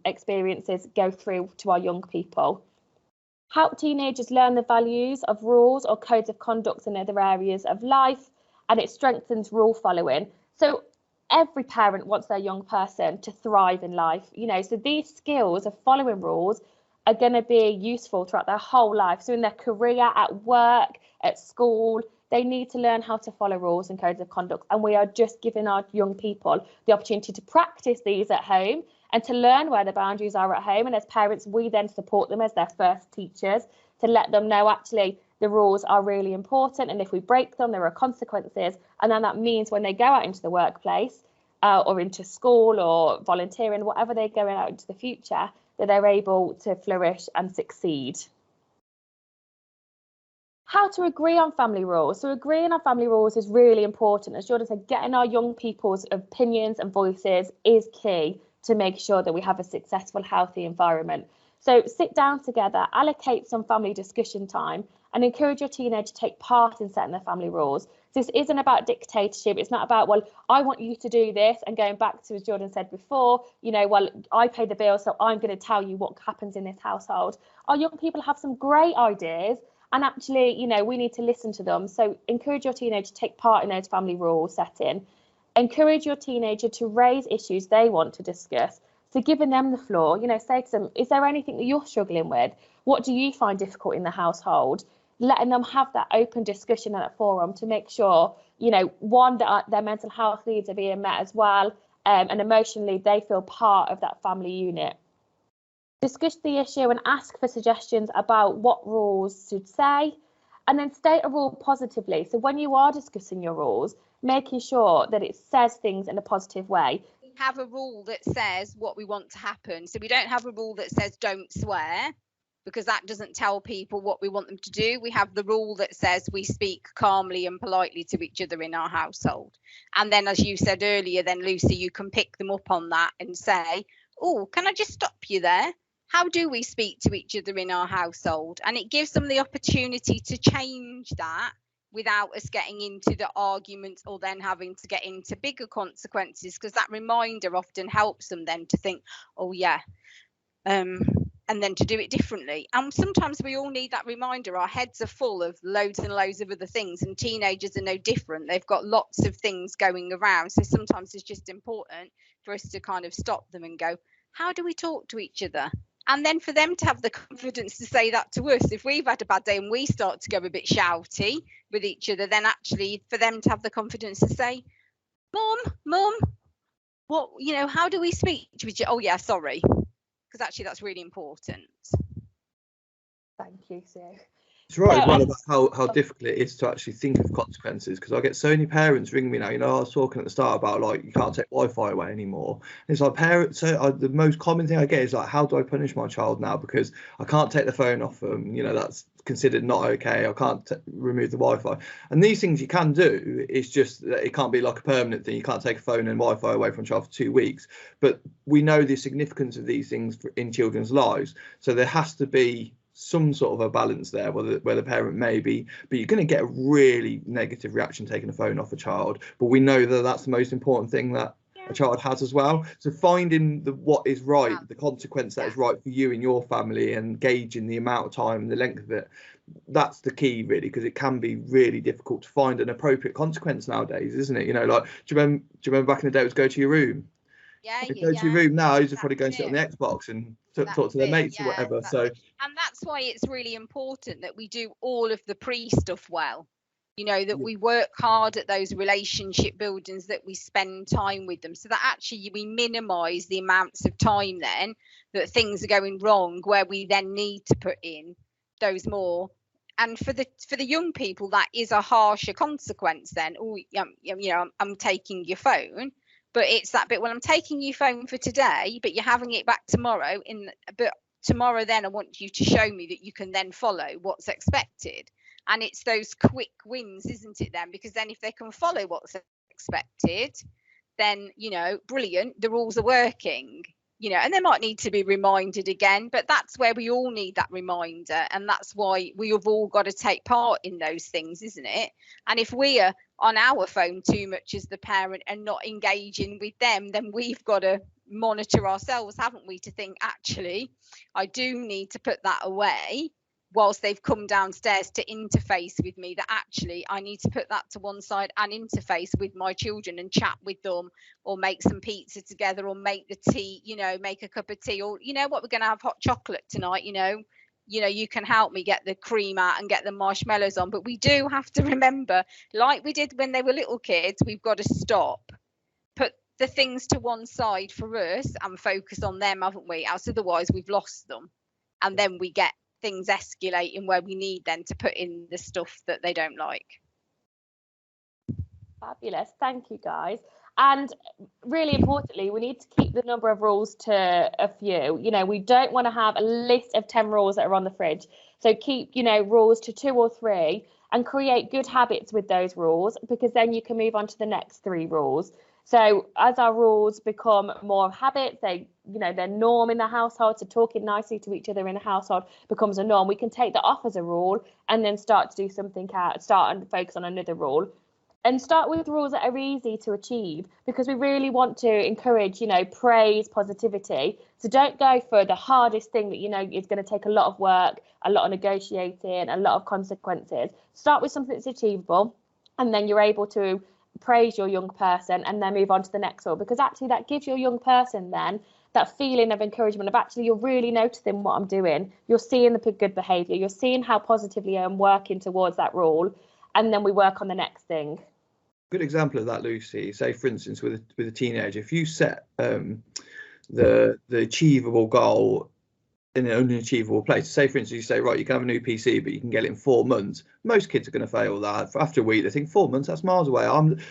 experiences go through to our young people. Help teenagers learn the values of rules or codes of conduct in other areas of life, and it strengthens rule following. So every parent wants their young person to thrive in life, you know, so these skills of following rules are going to be useful throughout their whole life. So in their career, at work, at school, they need to learn how to follow rules and codes of conduct. And we are just giving our young people the opportunity to practice these at home and to learn where the boundaries are at home. And as parents, we then support them as their first teachers to let them know, actually, the rules are really important. And if we break them, there are consequences. And then that means when they go out into the workplace or into school or volunteering, whatever they're going out into the future, that they're able to flourish and succeed. How to agree on family rules. So agreeing on family rules is really important. As Jordan said, getting our young people's opinions and voices is key to make sure that we have a successful, healthy environment. So sit down together, allocate some family discussion time, and encourage your teenager to take part in setting their family rules. This isn't about dictatorship. It's not about, well, I want you to do this, and going back to, as Jordan said before, you know, well, I pay the bill, so I'm going to tell you what happens in this household. Our young people have some great ideas, and actually, you know, we need to listen to them. So encourage your teenager to take part in those family rule setting. Encourage your teenager to raise issues they want to discuss. So giving them the floor, you know, say to them, is there anything that you're struggling with? What do you find difficult in the household? Letting them have that open discussion at a forum to make sure, you know, one, that their mental health needs are being met as well, and emotionally they feel part of that family unit. Discuss the issue and ask for suggestions about what rules should say, and then state a rule positively. So when you are discussing your rules, making sure that it says things in a positive way. Have a rule that says what we want to happen. So we don't have a rule that says don't swear, because that doesn't tell people what we want them to do. We have the rule that says we speak calmly and politely to each other in our household. And then, as you said earlier, then Lucy, you can pick them up on that and say, oh, can I just stop you there? How do we speak to each other in our household? And it gives them the opportunity to change that without us getting into the arguments or then having to get into bigger consequences, because that reminder often helps them then to think, oh yeah, and then to do it differently. And sometimes we all need that reminder. Our heads are full of loads and loads of other things, and teenagers are no different. They've got lots of things going around. So sometimes it's just important for us to kind of stop them and go, how do we talk to each other? And then for them to have the confidence to say that to us. If we've had a bad day and we start to go a bit shouty with each other, then actually for them to have the confidence to say, Mum, what, you know, how do we speak to each other? Oh yeah, sorry. Because actually that's really important. Thank you, Sue. It's right as well about how difficult it is to actually think of consequences, because I get so many parents ring me now. You know, I was talking at the start about, like, you can't take Wi-Fi away anymore. And it's like parents. So the most common thing I get is like, how do I punish my child now because I can't take the phone off them? You know, that's considered not okay. I can't remove the Wi-Fi. And these things you can do. It's just that it can't be like a permanent thing. You can't take a phone and Wi-Fi away from a child for 2 weeks. But we know the significance of these things in children's lives. So there has to be some sort of a balance there where the parent may be, but you're going to get a really negative reaction taking a phone off a child. But we know that that's the most important thing that a child has as well. So finding what is right, the consequence that is right for you and your family, and gauging the amount of time and the length of it, that's the key really, because it can be really difficult to find an appropriate consequence nowadays, isn't it? You know, like, do you remember back in the day it was go to your room? Yeah, go to your room now, you just probably go and sit on the Xbox and talk to their mates or whatever. And that's why it's really important that we do all of the pre-stuff well. You know, that we work hard at those relationship buildings, that we spend time with them, so that actually we minimise the amounts of time then that things are going wrong, where we then need to put in those more. And for the young people, that is a harsher consequence then. Oh, you know, I'm taking your phone. But it's that bit, well, I'm taking your phone for today, but you're having it back tomorrow. But tomorrow then I want you to show me that you can then follow what's expected. And it's those quick wins, isn't it then? Because then if they can follow what's expected, then, you know, brilliant, the rules are working. you know, and they might need to be reminded again, but that's where we all need that reminder, and that's why we have all got to take part in those things, isn't it? And if we are on our phone too much as the parent and not engaging with them, then we've got to monitor ourselves, haven't we, to think, actually, I do need to put that away whilst they've come downstairs to interface with me, that actually I need to put that to one side and interface with my children and chat with them, or make some pizza together, or make the tea, you know, make a cup of tea, or, you know what, we're going to have hot chocolate tonight, you know, you can help me get the cream out and get the marshmallows on. But we do have to remember, like we did when they were little kids, we've got to stop, put the things to one side for us and focus on them, haven't we? Else otherwise we've lost them, and then we get things escalating where we need then to put in the stuff that they don't like. Fabulous, thank you guys. And really importantly, we need to keep the number of rules to a few. You know, we don't want to have a list of 10 rules that are on the fridge. So keep, you know, rules to 2 or 3 and create good habits with those rules, because then you can move on to the next 3 rules. So as our rules become more habits, they, you know, they're norm in the household, so talking nicely to each other in the household becomes a norm. We can take that off as a rule and then start to do something out, start and focus on another rule. And start with rules that are easy to achieve, because we really want to encourage, you know, praise, positivity. So don't go for the hardest thing that, you know, is going to take a lot of work, a lot of negotiating, a lot of consequences. Start with something that's achievable, and then you're able to praise your young person and then move on to the next one, because actually that gives your young person then that feeling of encouragement of actually you're really noticing what I'm doing, you're seeing the good behaviour, you're seeing how positively I'm working towards that rule, and then we work on the next thing. Good example of that, Lucy. Say, for instance, with a teenager, if you set the achievable goal in an unachievable place. Say, for instance, you say, right, you can have a new PC, but you can get it in 4 months. Most kids are going to fail that. After a week, they think 4 months, that's miles away.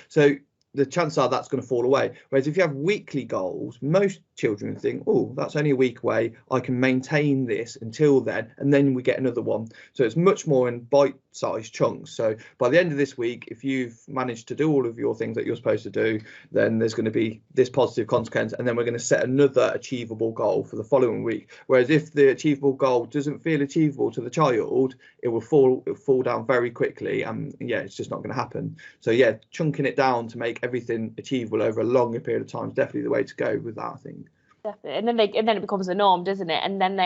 So the chances are that's going to fall away. Whereas if you have weekly goals, most children think, oh, that's only a week away, I can maintain this until then, and then we get another one. So it's much more in bite-sized chunks. So by the end of this week, if you've managed to do all of your things that you're supposed to do, then there's going to be this positive consequence, and then we're going to set another achievable goal for the following week. Whereas if the achievable goal doesn't feel achievable to the child, it will fall down very quickly, and yeah, it's just not going to happen. So yeah, chunking it down to make everything achievable over a longer period of time is definitely the way to go with that, I think. Definitely. And then it becomes a norm, doesn't it? And then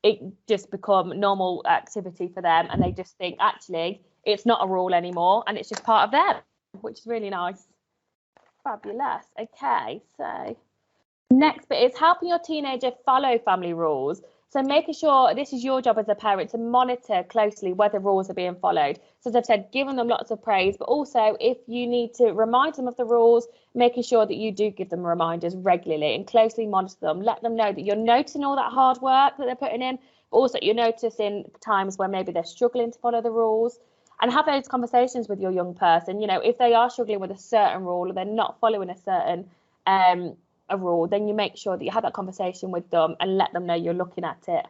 it just become normal activity for them, and they just think actually it's not a rule anymore and it's just part of them, which is really nice. Fabulous. Okay, so next bit is helping your teenager follow family rules. So making sure, this is your job as a parent, to monitor closely whether rules are being followed. So as I've said, giving them lots of praise, but also if you need to remind them of the rules, making sure that you do give them reminders regularly and closely monitor them. Let them know that you're noticing all that hard work that they're putting in, but also you're noticing times where maybe they're struggling to follow the rules. And have those conversations with your young person. You know, if they are struggling with a certain rule or they're not following a certain a rule, then you make sure that you have that conversation with them and let them know you're looking at it.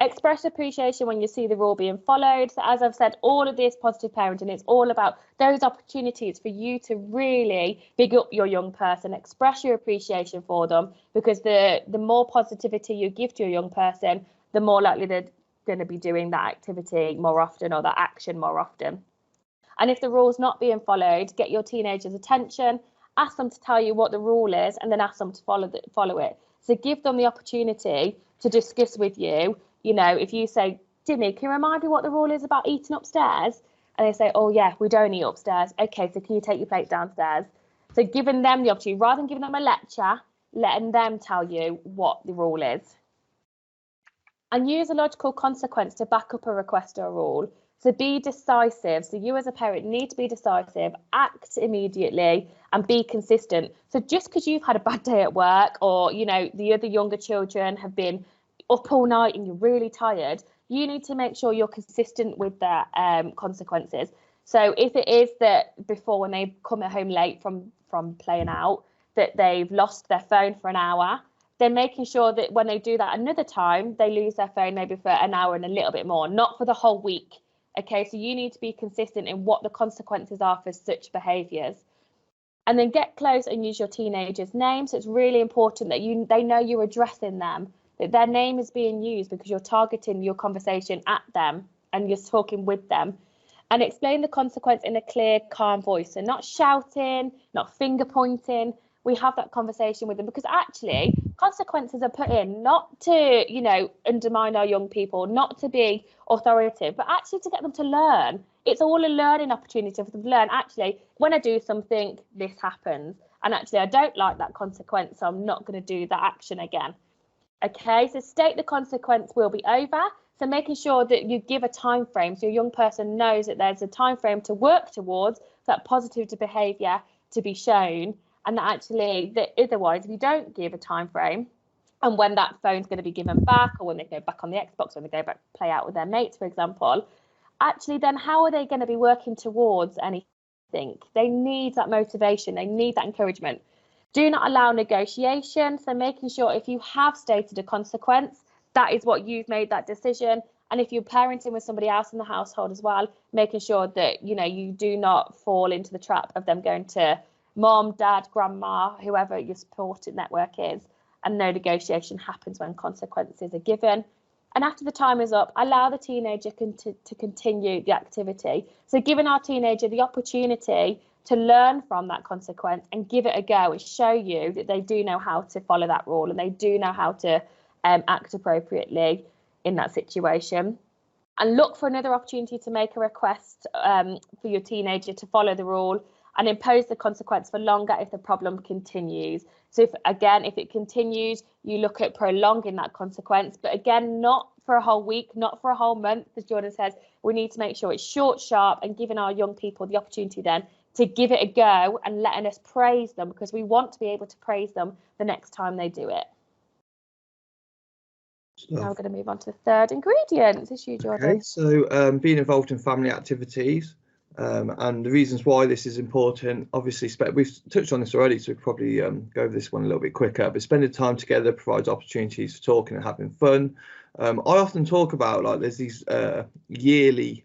Express appreciation when you see the rule being followed. So as I've said, all of this positive parenting, it's all about those opportunities for you to really big up your young person, express your appreciation for them, because the more positivity you give to your young person, the more likely they're going to be doing that activity more often or that action more often. And if the rule's not being followed, get your teenager's attention, ask them to tell you what the rule is, and then ask them to follow it. So give them the opportunity to discuss with you. You know, if you say, Jimmy, can you remind me what the rule is about eating upstairs? And they say, oh yeah, we don't eat upstairs. Okay, so can you take your plate downstairs? So giving them the opportunity, rather than giving them a lecture, letting them tell you what the rule is. And use a logical consequence to back up a request or a rule. So be decisive. So you as a parent need to be decisive, act immediately, and be consistent. So just because you've had a bad day at work, or, you know, the other younger children have been up all night and you're really tired, you need to make sure you're consistent with their consequences. So if it is that before, when they come home late from playing out, that they've lost their phone for an hour, then making sure that when they do that another time, they lose their phone maybe for an hour and a little bit more, not for the whole week. Okay, so you need to be consistent in what the consequences are for such behaviours. And then get close and use your teenager's name. So it's really important that they know you're addressing them, that their name is being used because you're targeting your conversation at them and you're talking with them. And explain the consequence in a clear, calm voice. So not shouting, not finger pointing. We have that conversation with them because actually consequences are put in not to, you know, undermine our young people, not to be authoritative, but actually to get them to learn. It's all a learning opportunity for them to learn. Actually, when I do something, this happens. And actually, I don't like that consequence, so I'm not going to do that action again. Okay, so state the consequence will be over. So making sure that you give a time frame so your young person knows that there's a time frame to work towards that positive behaviour to be shown, and that actually that otherwise if you don't give a time frame and when that phone's going to be given back, or when they go back on the Xbox, when they go back play out with their mates, for example, actually then how are they going to be working towards anything? They need that motivation, they need that encouragement. Do not allow negotiation. So making sure if you have stated a consequence, that is what you've made that decision. And if you're parenting with somebody else in the household as well, making sure that, you know, you do not fall into the trap of them going to mom, dad, grandma, whoever your support network is, and no negotiation happens when consequences are given. And after the time is up, allow the teenager to continue the activity. So giving our teenager the opportunity to learn from that consequence and give it a go and show you that they do know how to follow that rule and they do know how to act appropriately in that situation. And look for another opportunity to make a request for your teenager to follow the rule and impose the consequence for longer if the problem continues. So if it continues, you look at prolonging that consequence, but again, not for a whole week, not for a whole month. As Jordan says, we need to make sure it's short, sharp, and giving our young people the opportunity then to give it a go and letting us praise them, because we want to be able to praise them the next time they do it. Now we're going to move on to the third ingredient. It's you, Jordan. Okay, so being involved in family activities and the reasons why this is important. Obviously, we've touched on this already, so we'll probably go over this one a little bit quicker. But spending time together provides opportunities for talking and having fun. I often talk about, like, there's these yearly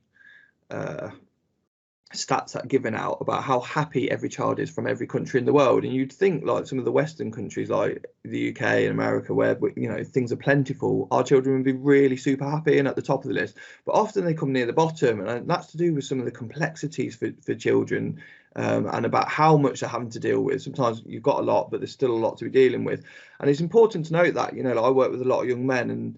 stats that are given out about how happy every child is from every country in the world, and you'd think, like, some of the Western countries like the UK and America, where, you know, things are plentiful, our children would be really super happy and at the top of the list, but often they come near the bottom, and that's to do with some of the complexities for children and about how much they're having to deal with. Sometimes you've got a lot, but there's still a lot to be dealing with. And it's important to note that, you know, like, I work with a lot of young men, and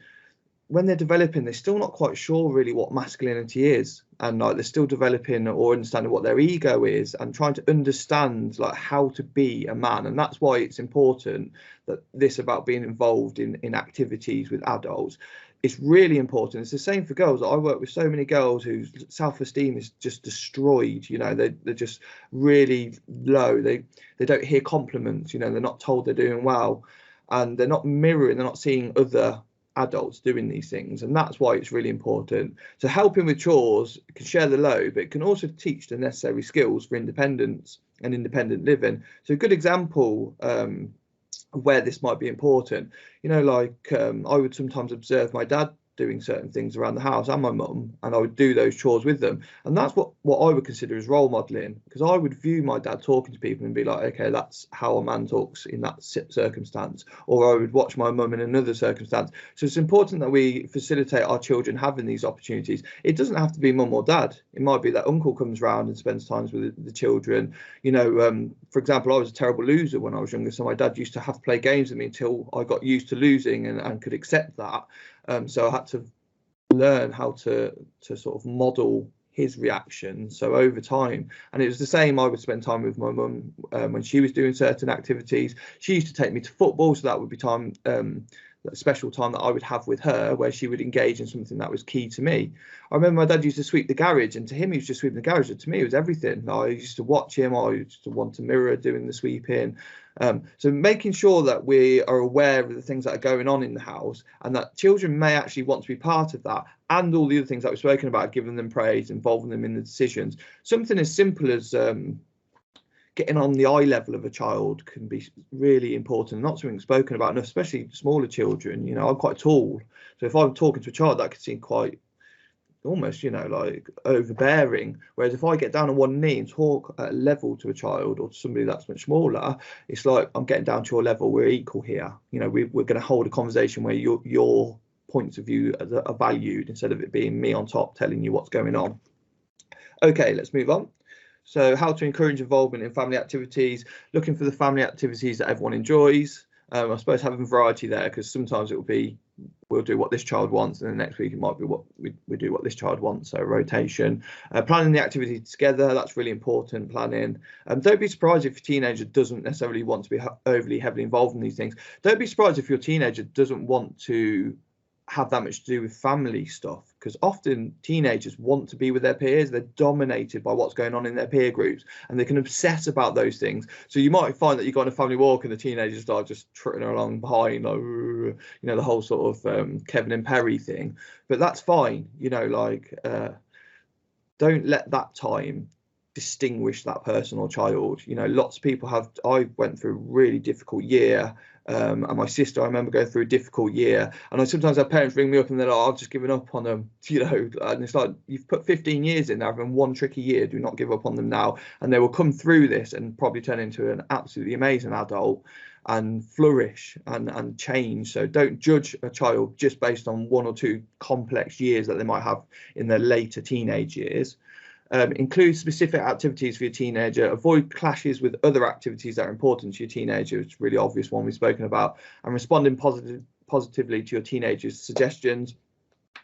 when they're developing, they're still not quite sure really what masculinity is, and like they're still developing or understanding what their ego is and trying to understand like how to be a man. And that's why it's important that this about being involved in activities with adults, it's really important. It's the same for girls. I work with so many girls whose self-esteem is just destroyed. You know, they're just really low. They don't hear compliments. You know, they're not told they're doing well, and they're not mirroring, they're not seeing other adults doing these things. And that's why it's really important. So helping with chores can share the load, but it can also teach the necessary skills for independence and independent living. So a good example of where this might be important, you know, like I would sometimes observe my dad doing certain things around the house and my mum, and I would do those chores with them. And that's what I would consider as role modelling, because I would view my dad talking to people and be like, okay, that's how a man talks in that circumstance. Or I would watch my mum in another circumstance. So it's important that we facilitate our children having these opportunities. It doesn't have to be mum or dad. It might be that uncle comes round and spends time with the children. You know, for example, I was a terrible loser when I was younger, so my dad used to have to play games with me until I got used to losing and could accept that. So I had to learn how to sort of model his reaction. So over time, and it was the same, I would spend time with my mum when she was doing certain activities. She used to take me to football, so that would be time, that special time that I would have with her, where she would engage in something that was key to me. I remember my dad used to sweep the garage, and to him he was just sweeping the garage, and to me it was everything. I used to watch him, I used to want to mirror doing the sweeping. So making sure that we are aware of the things that are going on in the house, and that children may actually want to be part of that, and all the other things that we've spoken about, giving them praise, involving them in the decisions. Something as simple as getting on the eye level of a child can be really important, not something spoken about enough, especially smaller children. You know, I'm quite tall, so if I'm talking to a child, that could seem quite almost, like overbearing. Whereas if I get down on one knee and talk at a level to a child or to somebody that's much smaller, it's like, I'm getting down to your level, we're equal here. We're going to hold a conversation where your points of view are valued, instead of it being me on top telling you what's going on. Okay, let's move on. So how to encourage involvement in family activities, looking for the family activities that everyone enjoys. I suppose having variety there, because sometimes it will be, we'll do what this child wants, and the next week it might be what we do what this child wants, so rotation. Planning the activity together, that's really important, planning. Don't be surprised if your teenager doesn't necessarily want to be overly heavily involved in these things. Don't be surprised if your teenager doesn't want to have that much to do with family stuff, because often teenagers want to be with their peers. They're dominated by what's going on in their peer groups, and they can obsess about those things. So you might find that you go on a family walk and the teenagers start just trotting along behind, the whole sort of Kevin and Perry thing. But that's fine, don't let that time distinguish that person or child. Lots of people have. I went through a really difficult year, and my sister, I remember going through a difficult year, and I sometimes have parents ring me up and they're like, I've just given up on them, and it's like, you've put 15 years in there, having one tricky year, do not give up on them now, and they will come through this and probably turn into an absolutely amazing adult and flourish and change. So don't judge a child just based on 1 or 2 complex years that they might have in their later teenage years. Include specific activities for your teenager. Avoid clashes with other activities that are important to your teenager. It's a really obvious one we've spoken about. And responding positively to your teenager's suggestions.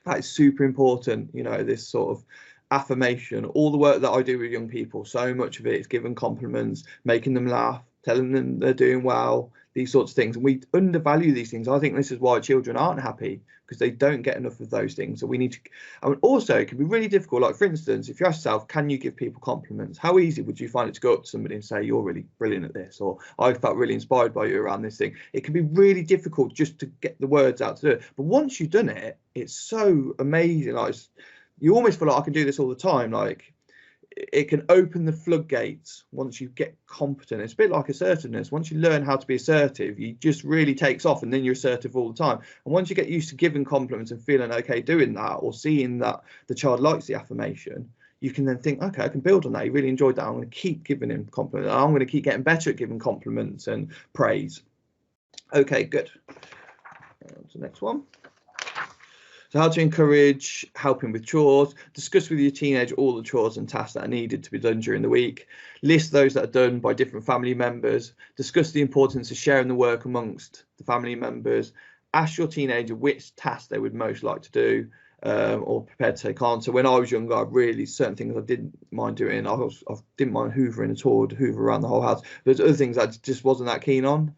That is super important. This sort of affirmation. All the work that I do with young people, so much of it is giving compliments, making them laugh, telling them they're doing well, these sorts of things. And we undervalue these things. I think this is why children aren't happy, because they don't get enough of those things. So we need to, and also it can be really difficult. Like, for instance, if you ask yourself, can you give people compliments? How easy would you find it to go up to somebody and say, you're really brilliant at this, or I felt really inspired by you around this thing? It can be really difficult just to get the words out to do it. But once you've done it, it's so amazing. Like, you almost feel like I can do this all the time. Like, it can open the floodgates once you get competent. It's a bit like assertiveness. Once you learn how to be assertive, you just really takes off, and then you're assertive all the time. And once you get used to giving compliments and feeling okay doing that, or seeing that the child likes the affirmation, you can then think, okay, I can build on that. He really enjoyed that. I'm going to keep giving him compliments. I'm going to keep getting better at giving compliments and praise. Okay, good. On to the next one. So how to encourage helping with chores. Discuss with your teenager all the chores and tasks that are needed to be done during the week. List those that are done by different family members. Discuss the importance of sharing the work amongst the family members. Ask your teenager which tasks they would most like to do, or prepared to take on. So when I was younger, I really, certain things I didn't mind doing. I didn't mind hoovering at all, hoover around the whole house. There's other things I just wasn't that keen on.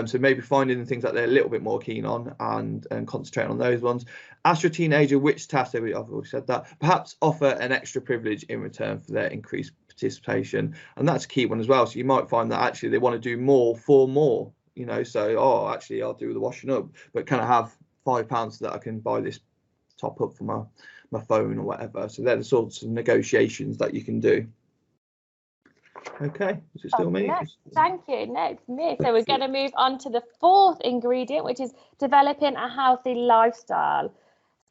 So maybe finding the things that they're a little bit more keen on and concentrating on those ones. Ask your teenager which tasks they would, I've already said that. Perhaps offer an extra privilege in return for their increased participation. And that's a key one as well. So you might find that actually they want to do more for more, so, actually I'll do the washing up, but can I have £5 so that I can buy this top up for my phone or whatever? So they're the sorts of negotiations that you can do. Okay, is it still me? No, thank you. No, it's me. So we're going to move on to the 4th ingredient, which is developing a healthy lifestyle.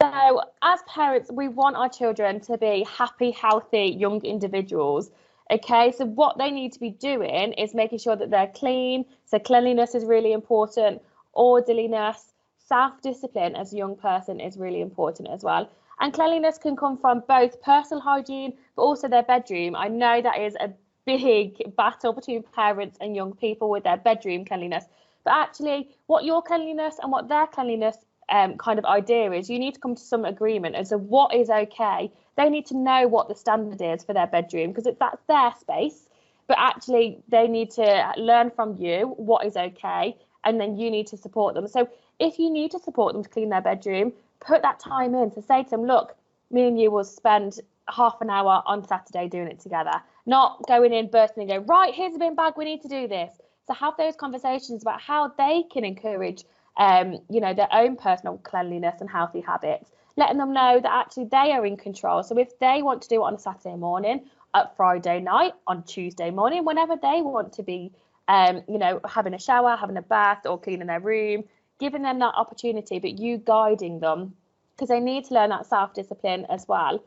So as parents, we want our children to be happy, healthy, young individuals. Okay, so what they need to be doing is making sure that they're clean. So cleanliness is really important. Orderliness, self-discipline as a young person is really important as well. And cleanliness can come from both personal hygiene, but also their bedroom. I know that is a big battle between parents and young people with their bedroom cleanliness. But actually, what your cleanliness and what their cleanliness kind of idea is, you need to come to some agreement as to what is okay. They need to know what the standard is for their bedroom, because that's their space. But actually, they need to learn from you what is okay, and then you need to support them. So if you need to support them to clean their bedroom, put that time in. So say to them, look, me and you will spend half an hour on Saturday doing it together, not going in, bursting and go, right, here's a bin bag, we need to do this. So have those conversations about how they can encourage, their own personal cleanliness and healthy habits, letting them know that actually they are in control. So if they want to do it on a Saturday morning, at Friday night, on Tuesday morning, whenever they want to be, having a shower, having a bath, or cleaning their room, giving them that opportunity, but you guiding them because they need to learn that self-discipline as well.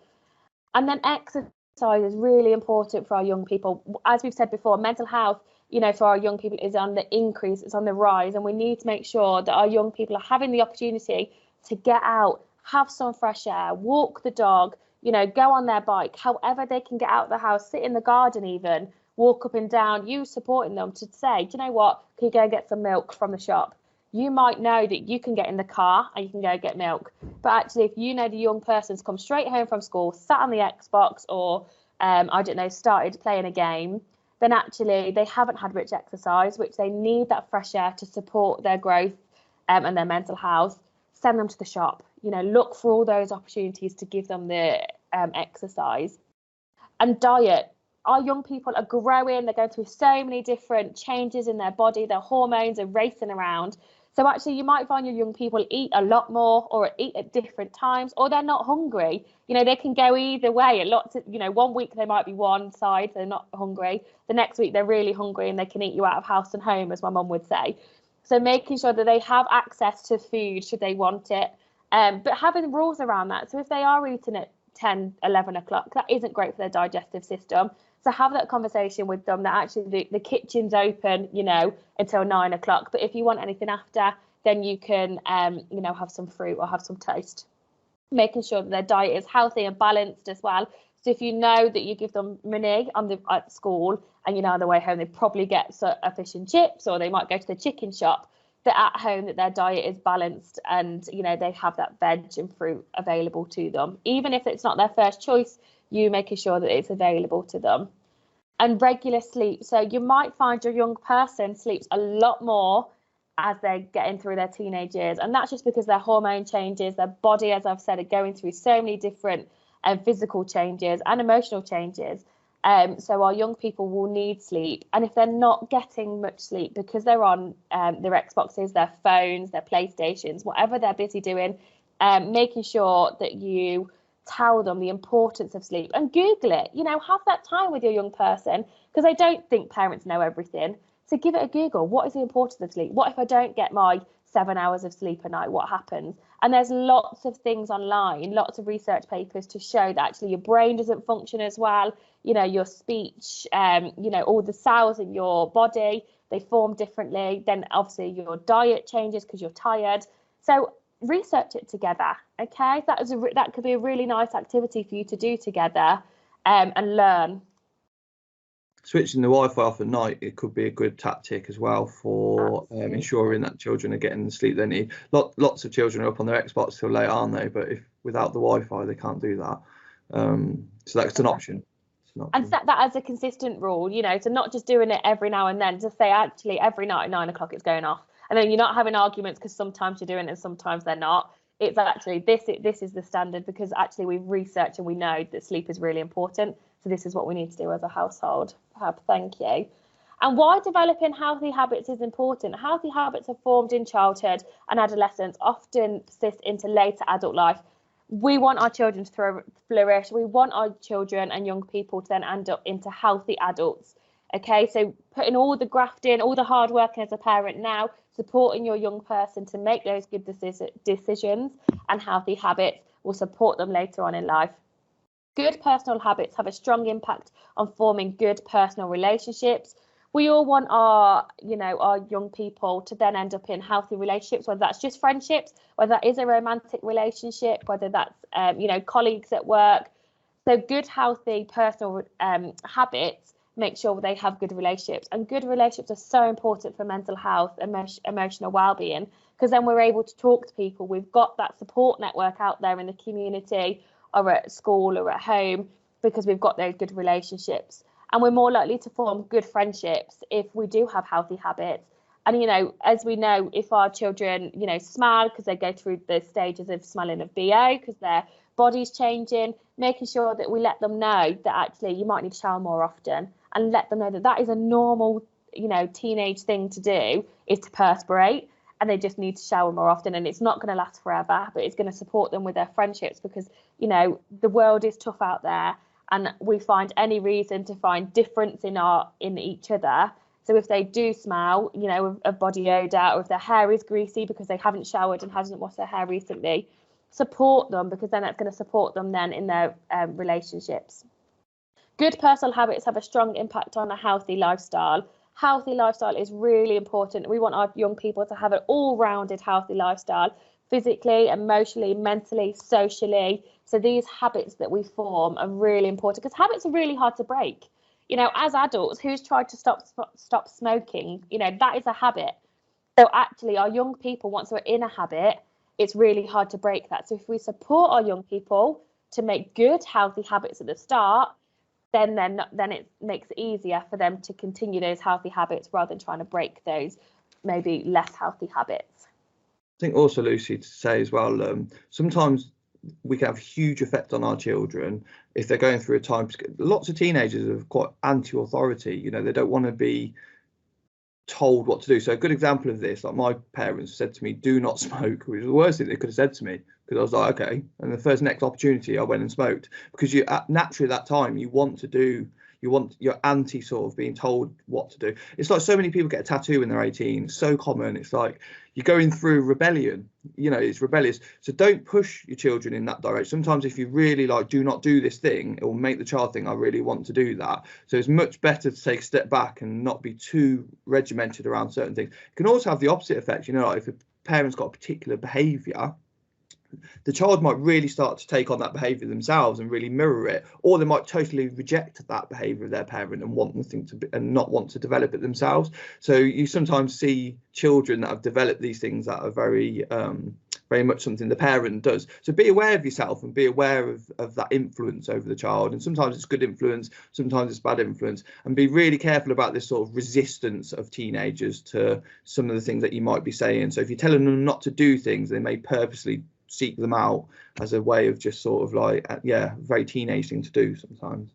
And then exercise is really important for our young people. As we've said before, mental health, for our young people is on the increase, it's on the rise, and we need to make sure that our young people are having the opportunity to get out, have some fresh air, walk the dog, go on their bike, however they can get out of the house, sit in the garden even, walk up and down, you supporting them to say, do you know what, can you go get some milk from the shop? You might know that you can get in the car and you can go get milk. But actually, if you know the young person's come straight home from school, sat on the Xbox or, started playing a game, then actually they haven't had rich exercise, which they need that fresh air to support their growth and their mental health. Send them to the shop, look for all those opportunities to give them the exercise. And diet. Our young people are growing, they're going through so many different changes in their body, their hormones are racing around. So actually you might find your young people eat a lot more or eat at different times, or they're not hungry. They can go either way. One week they might be one side, they're not hungry. The next week they're really hungry and they can eat you out of house and home, as my mum would say. So making sure that they have access to food should they want it, but having rules around that. So if they are eating at 10, 11 o'clock, that isn't great for their digestive system. So have that conversation with them that actually the kitchen's open, until 9 o'clock. But if you want anything after, then you can, have some fruit or have some toast. Making sure that their diet is healthy and balanced as well. So if you know that you give them money at school and on the way home they probably get a fish and chips, or they might go to the chicken shop, that at home that their diet is balanced and they have that veg and fruit available to them. Even if it's not their first choice, you making sure that it's available to them. And regular sleep. So you might find your young person sleeps a lot more as they're getting through their teenage years, and that's just because their hormone changes, their body, as I've said, are going through so many different physical changes and emotional changes. So our young people will need sleep, and if they're not getting much sleep because they're on their Xboxes, their phones, their PlayStations, whatever they're busy doing, making sure that you tell them the importance of sleep and Google it. Have that time with your young person, because I don't think parents know everything. So give it a Google. What is the importance of sleep? What if I don't get my 7 hours of sleep a night? What happens? And there's lots of things online, lots of research papers to show that actually your brain doesn't function as well. Your speech, all the cells in your body, they form differently. Then obviously your diet changes because you're tired. So research it together. Okay, that could be a really nice activity for you to do together and learn. Switching the Wi-Fi off at night, it could be a good tactic as well for ensuring that children are getting the sleep they need. Lots of children are up on their Xbox till late, aren't they? But if without the Wi-Fi, they can't do that. So that's an option. And set that as a consistent rule, so not just doing it every now and then. Just say actually every night at 9 o'clock it's going off, and then you're not having arguments because sometimes you're doing it and sometimes they're not. It's actually this is the standard, because actually we've researched and we know that sleep is really important. So this is what we need to do as a household. Thank you. And why developing healthy habits is important. Healthy habits are formed in childhood and adolescence, often persist into later adult life. We want our children to flourish. We want our children and young people to then end up into healthy adults. Okay, so putting all the graft in, all the hard work as a parent now, supporting your young person to make those good decisions and healthy habits will support them later on in life. Good personal habits have a strong impact on forming good personal relationships. We all want our young people to then end up in healthy relationships, whether that's just friendships, whether that is a romantic relationship, whether that's, colleagues at work. So good, healthy personal habits make sure they have good relationships. And good relationships are so important for mental health and emotional well-being, because then we're able to talk to people. We've got that support network out there in the community or at school or at home, because we've got those good relationships. And we're more likely to form good friendships if we do have healthy habits. And, as we know, if our children, smell because they go through the stages of smelling of BO because their body's changing, making sure that we let them know that actually you might need to shower more often, and let them know that that is a normal, teenage thing to do, is to perspirate, and they just need to shower more often. And it's not going to last forever, but it's going to support them with their friendships, because, the world is tough out there. And we find any reason to find difference in each other. So if they do smell, of body odour, or if their hair is greasy because they haven't showered and hasn't washed their hair recently, support them, because then that's going to support them then in their relationships. Good personal habits have a strong impact on a healthy lifestyle. Healthy lifestyle is really important. We want our young people to have an all-rounded healthy lifestyle, physically, emotionally, mentally, socially. So these habits that we form are really important, because habits are really hard to break. You know, as adults, who's tried to stop smoking? You know, that is a habit. So actually, our young people, once we're in a habit, it's really hard to break that. So if we support our young people to make good, healthy habits at the start, then it makes it easier for them to continue those healthy habits rather than trying to break those maybe less healthy habits. I think also, Lucy, to say as well, sometimes we can have a huge effect on our children if they're going through a time. Lots of teenagers are quite anti-authority. You know, they don't want to be told what to do. So a good example of this, like my parents said to me, do not smoke, which was the worst thing they could have said to me, because I was like, okay. And the next opportunity I went and smoked, because you naturally at that time you're anti sort of being told what to do. It's like so many people get a tattoo when they're 18. It's so common. It's like you're going through rebellion. You know, it's rebellious. So don't push your children in that direction. Sometimes if you really like, do not do this thing, it will make the child think, I really want to do that. So it's much better to take a step back and not be too regimented around certain things. It can also have the opposite effect. You know, like if a parent's got a particular behaviour, the child might really start to take on that behaviour themselves and really mirror it, or they might totally reject that behaviour of their parent and want nothing to and not want to develop it themselves. So you sometimes see children that have developed these things that are very much something the parent does. So be aware of yourself and be aware of that influence over the child. And sometimes it's good influence, sometimes it's bad influence, and be really careful about this sort of resistance of teenagers to some of the things that you might be saying. So if you're telling them not to do things, they may purposely seek them out as a way of just sort of like, very teenage thing to do sometimes.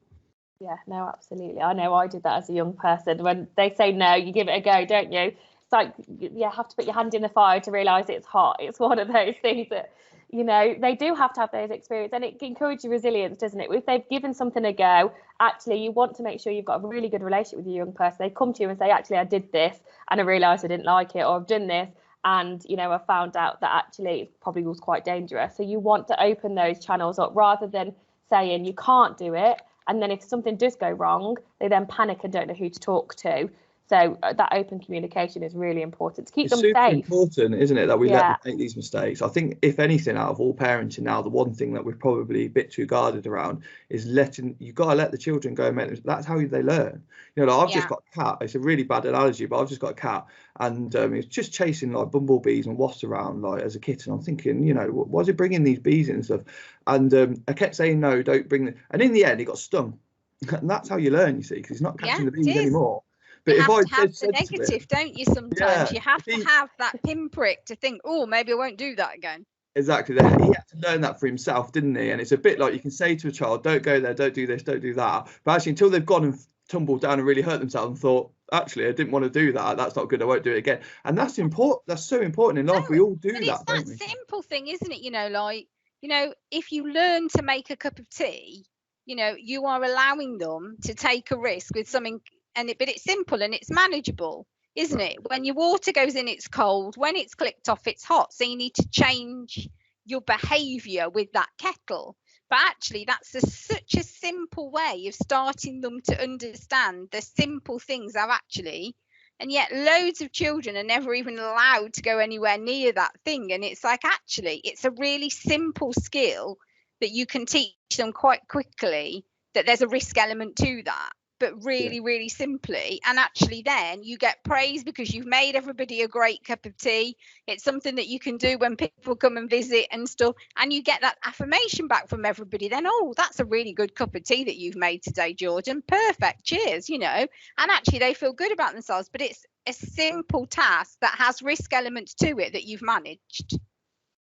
Yeah, no, absolutely. I know I did that as a young person. When they say no, you give it a go, don't you? It's like you have to put your hand in the fire to realise it's hot. It's one of those things that, you know, they do have to have those experiences, and it encourages resilience, doesn't it? If they've given something a go, actually you want to make sure you've got a really good relationship with your young person. They come to you and say, actually, I did this and I realised I didn't like it, or I've done this and, you know, I found out that actually it probably was quite dangerous. So you want to open those channels up rather than saying you can't do it. And then if something does go wrong, they then panic and don't know who to talk to. So that open communication is really important to keep them safe. It's super important, isn't it, that we let them make these mistakes? I think, if anything, out of all parenting now, the one thing that we're probably a bit too guarded around is you've got to let the children go and make them. That's how they learn. You know, like I've just got a cat. It's a really bad analogy, but I've just got a cat, and it's just chasing like bumblebees and wasps around like as a kitten. I'm thinking, you know, why is it bringing these bees in and stuff? And I kept saying no, don't bring them. And in the end, he got stung. And that's how you learn, you see, because he's not catching the bees anymore. But you if have I to have the negative, don't you? Sometimes you have to have that pinprick to think, oh, maybe I won't do that again. Exactly. He had to learn that for himself, didn't he? And it's a bit like you can say to a child, don't go there, don't do this, don't do that. But actually, until they've gone and tumbled down and really hurt themselves and thought, actually, I didn't want to do that. That's not good. I won't do it again. And that's important. That's so important in life. We all do that. It's that simple thing, isn't it? You know, like, you know, if you learn to make a cup of tea, you know, you are allowing them to take a risk with something. But it's simple and it's manageable, isn't it? When your water goes in, it's cold. When it's clicked off, it's hot. So you need to change your behaviour with that kettle. But actually, that's such a simple way of starting them to understand the simple things are actually. And yet loads of children are never even allowed to go anywhere near that thing. And it's like, actually, it's a really simple skill that you can teach them quite quickly, that there's a risk element to that. But really, really simply. And actually then you get praise because you've made everybody a great cup of tea. It's something that you can do when people come and visit and stuff. And you get that affirmation back from everybody. Then, oh, that's a really good cup of tea that you've made today, Jordan. Perfect. Cheers, you know. And actually they feel good about themselves. But it's a simple task that has risk elements to it that you've managed.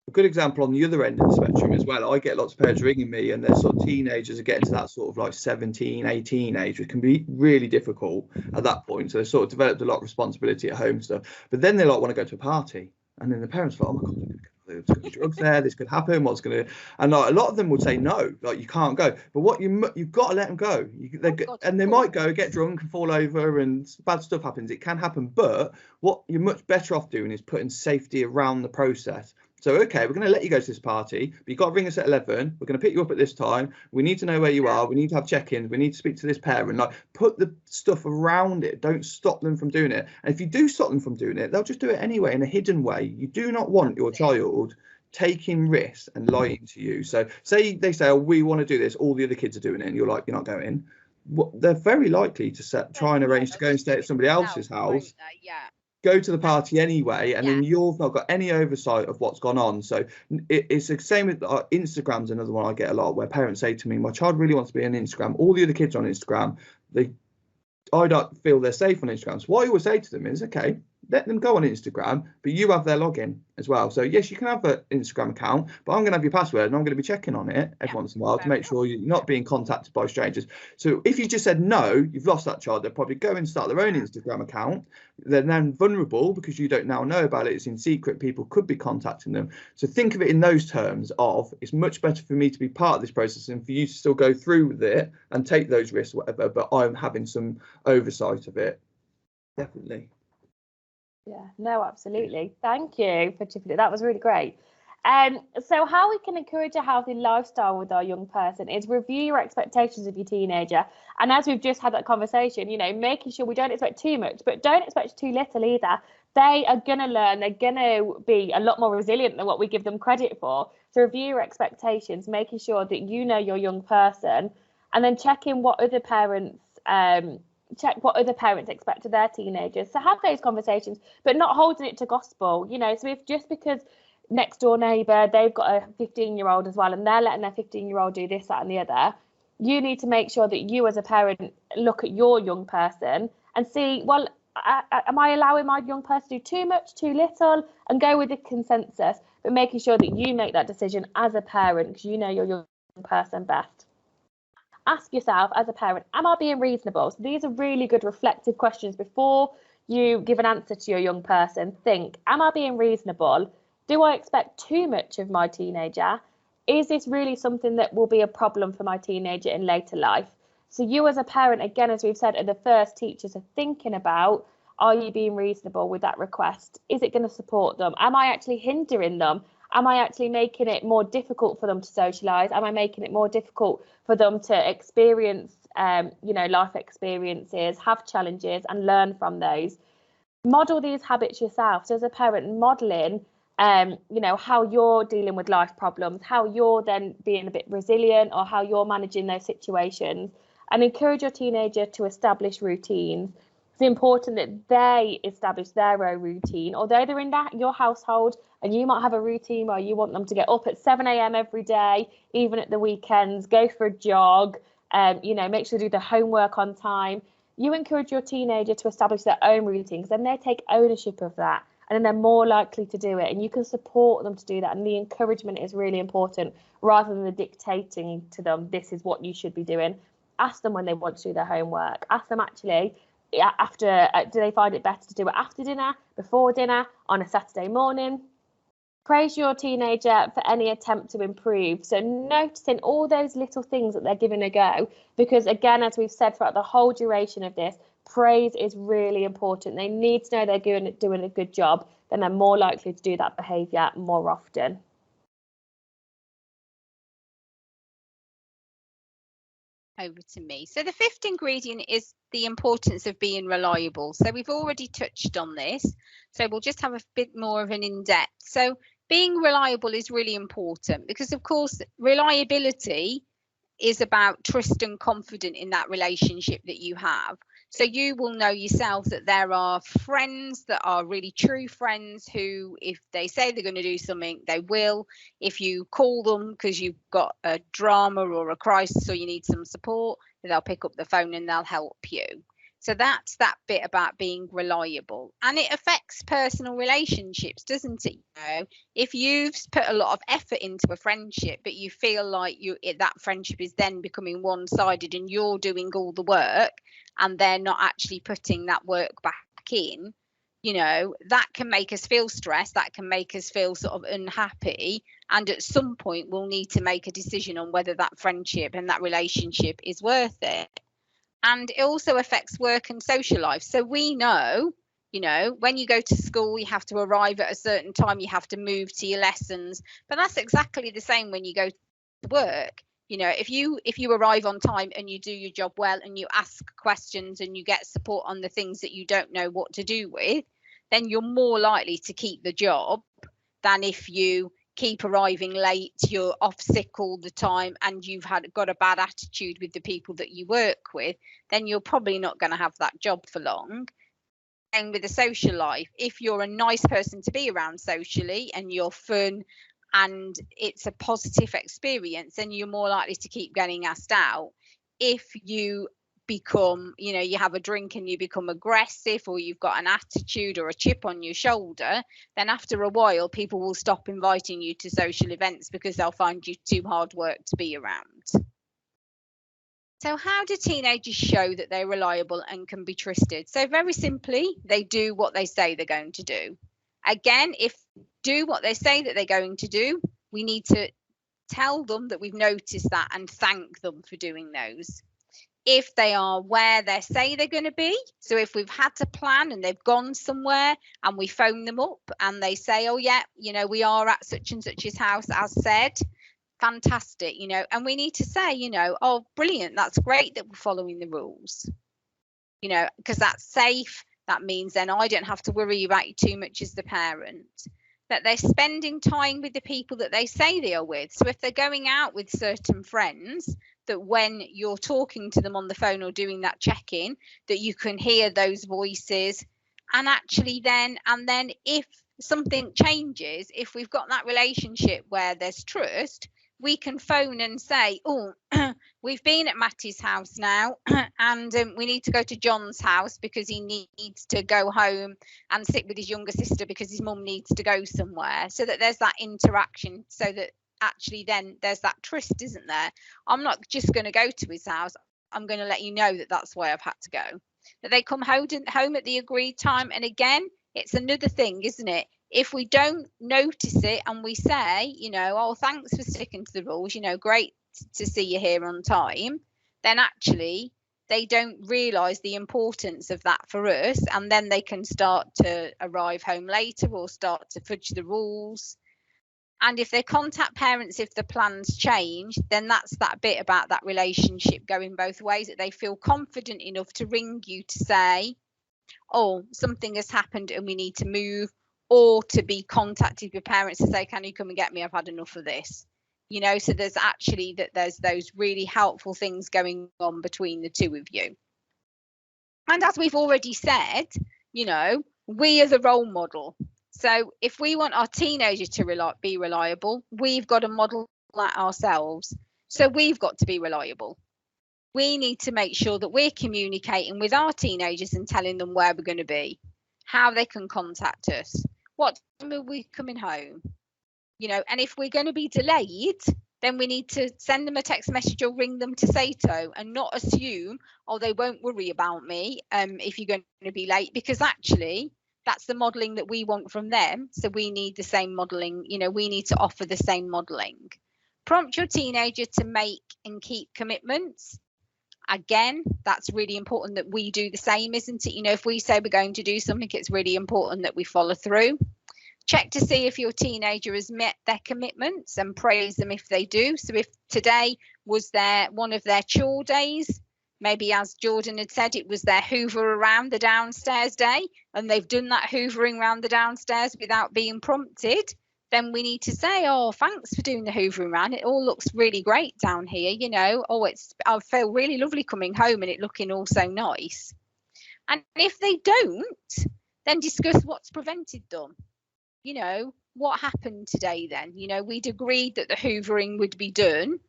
A good example on the other end of the spectrum as well, I get lots of parents ringing me and they're sort of teenagers are getting to that sort of like 17, 18 age, which can be really difficult at that point. So they sort of developed a lot of responsibility at home and stuff. But then they like want to go to a party. And then the parents are like, oh my God, there's going to be drugs there, this could happen, what's going to... And like, a lot of them would say no, like you can't go. But what you've got to let them go. They might go, get drunk and fall over and bad stuff happens. It can happen. But what you're much better off doing is putting safety around the process. So, okay, we're going to let you go to this party, but you've got to ring us at 11. We're going to pick you up at this time. We need to know where you are. We need to have check-ins. We need to speak to this parent. Like, put the stuff around it. Don't stop them from doing it. And if you do stop them from doing it, they'll just do it anyway in a hidden way. You do not want your child taking risks and lying to you. So say they say, oh, we want to do this, all the other kids are doing it, and you're like, you're not going. Well, they're very likely to try and arrange to go and stay at somebody else's house, go to the party anyway, and then you've not got any oversight of what's gone on. So it's the same with Instagram's another one I get a lot, where parents say to me, my child really wants to be on Instagram, all the other kids are on Instagram, I don't feel they're safe on Instagram. So what I always say to them is, okay, let them go on Instagram, but you have their login as well. So yes, you can have an Instagram account, but I'm going to have your password and I'm going to be checking on it every once in a while to make sure you're not being contacted by strangers. So if you just said no, you've lost that child. They'll probably go and start their own Instagram account. They're then vulnerable because you don't now know about it. It's in secret. People could be contacting them. So think of it in those terms of, it's much better for me to be part of this process and for you to still go through with it and take those risks, whatever, but I'm having some oversight of it. Definitely. Yeah, no, absolutely. Thank you for chipping it. That was really great. So how we can encourage a healthy lifestyle with our young person is review your expectations of your teenager. And as we've just had that conversation, you know, making sure we don't expect too much, but don't expect too little either. They are going to learn, they're going to be a lot more resilient than what we give them credit for. So review your expectations, making sure that you know your young person, and then check in what other parents expect of their teenagers. So have those conversations, but not holding it to gospel, you know. So if just because next door neighbour, they've got a 15-year-old as well, and they're letting their 15-year-old do this, that and the other, you need to make sure that you as a parent look at your young person and see, well, am I allowing my young person to do too much, too little, and go with the consensus, but making sure that you make that decision as a parent because you know your young person best. Ask yourself as a parent, am I being reasonable? So these are really good reflective questions before you give an answer to your young person. Think, am I being reasonable? Do I expect too much of my teenager? Is this really something that will be a problem for my teenager in later life? So you as a parent, again, as we've said, are the first teachers are thinking about, are you being reasonable with that request? Is it going to support them? Am I actually hindering them? Am I actually making it more difficult for them to socialise? Am I making it more difficult for them to experience, life experiences, have challenges and learn from those? Model these habits yourself. So as a parent, modelling, how you're dealing with life problems, how you're then being a bit resilient or how you're managing those situations, and encourage your teenager to establish routines. It's important that they establish their own routine, although they're in your household and you might have a routine where you want them to get up at 7 a.m. every day, even at the weekends, go for a jog, make sure they do the homework on time. You encourage your teenager to establish their own routines, then they take ownership of that, and then they're more likely to do it, and you can support them to do that. And the encouragement is really important rather than the dictating to them, this is what you should be doing. Ask them when they want to do their homework. Ask them actually, do they find it better to do it after dinner, before dinner, on a Saturday morning? Praise your teenager for any attempt to improve. So noticing all those little things that they're giving a go, because again, as we've said throughout the whole duration of this, praise is really important. They need to know they're doing a good job, then they're more likely to do that behaviour more often. Over to me. So the fifth ingredient is the importance of being reliable. So we've already touched on this, so we'll just have a bit more of an in-depth. So being reliable is really important because, of course, reliability is about trust and confidence in that relationship that you have. So you will know yourself that there are friends that are really true friends who, if they say they're going to do something, they will. If you call them because you've got a drama or a crisis or you need some support, they'll pick up the phone and they'll help you. So that's that bit about being reliable, and it affects personal relationships, doesn't it? You know, if you've put a lot of effort into a friendship, but you feel like that friendship is then becoming one-sided and you're doing all the work and they're not actually putting that work back in, you know, that can make us feel stressed, that can make us feel sort of unhappy, and at some point we'll need to make a decision on whether that friendship and that relationship is worth it. And it also affects work and social life. So we know, You know, when you go to school, you have to arrive at a certain time, you have to move to your lessons. But that's exactly the same when you go to work. You know, if you arrive on time and you do your job well and you ask questions and you get support on the things that you don't know what to do with, then you're more likely to keep the job than if you keep arriving late, you're off sick all the time, and you've got a bad attitude with the people that you work with. Then you're probably not going to have that job for long. And with a social life, if you're a nice person to be around socially and you're fun and it's a positive experience, then you're more likely to keep getting asked out. If you become, you know, you have a drink and you become aggressive, or you've got an attitude or a chip on your shoulder, then after a while people will stop inviting you to social events because they'll find you too hard work to be around. So how do teenagers show that they're reliable and can be trusted? So very simply, they do what they say they're going to do. Again, if they do what they say that they're going to do, we need to tell them that we've noticed that and thank them for doing those. If they are where they say they're going to be, so if we've had to plan and they've gone somewhere and we phone them up and they say, oh yeah, you know, we are at such and such's house as said, fantastic, you know, and we need to say, you know, oh brilliant, that's great that we're following the rules, you know, because that's safe. That means then I don't have to worry about you too much as the parent. That they're spending time with the people that they say they are with. So if they're going out with certain friends, that when you're talking to them on the phone or doing that check-in, that you can hear those voices. And actually then if something changes, if we've got that relationship where there's trust, we can phone and say, oh, we've been at Matty's house now and we need to go to John's house because he needs to go home and sit with his younger sister because his mum needs to go somewhere. So that there's that interaction, so that actually then there's that trust, isn't there? I'm not just going to go to his house. I'm going to let you know that that's why I've had to go. That they come home at the agreed time. And again, it's another thing, isn't it? If we don't notice it and we say, you know, oh, thanks for sticking to the rules, you know, great to see you here on time, then actually they don't realise the importance of that for us, and then they can start to arrive home later or start to fudge the rules. And if they contact parents, if the plans change, then that's that bit about that relationship going both ways, that they feel confident enough to ring you to say, oh, something has happened and we need to move, or to be contacted with parents to say, can you come and get me? I've had enough of this. You know, so there's actually there's those really helpful things going on between the two of you. And as we've already said, you know, we are the role model. So if we want our teenagers to be reliable, we've got to model that ourselves. So we've got to be reliable. We need to make sure that we're communicating with our teenagers and telling them where we're going to be, how they can contact us, what time are we coming home, you know, and if we're going to be delayed, then we need to send them a text message or ring them to say so, and not assume, oh, they won't worry about me if you're going to be late, because actually that's the modelling that we want from them. So we need the same modelling, you know, we need to offer the same modelling. Prompt your teenager to make and keep commitments. Again, that's really important that we do the same, isn't it? You know, if we say we're going to do something, it's really important that we follow through. Check to see if your teenager has met their commitments and praise them if they do. So if today was one of their chore days, maybe as Jordan had said, it was their hoover around the downstairs day, and they've done that hoovering around the downstairs without being prompted, then we need to say, oh, thanks for doing the hoovering around. It all looks really great down here, you know. Oh, I feel really lovely coming home and it looking all so nice. And if they don't, then discuss what's prevented them. You know, what happened today then? You know, we'd agreed that the hoovering would be done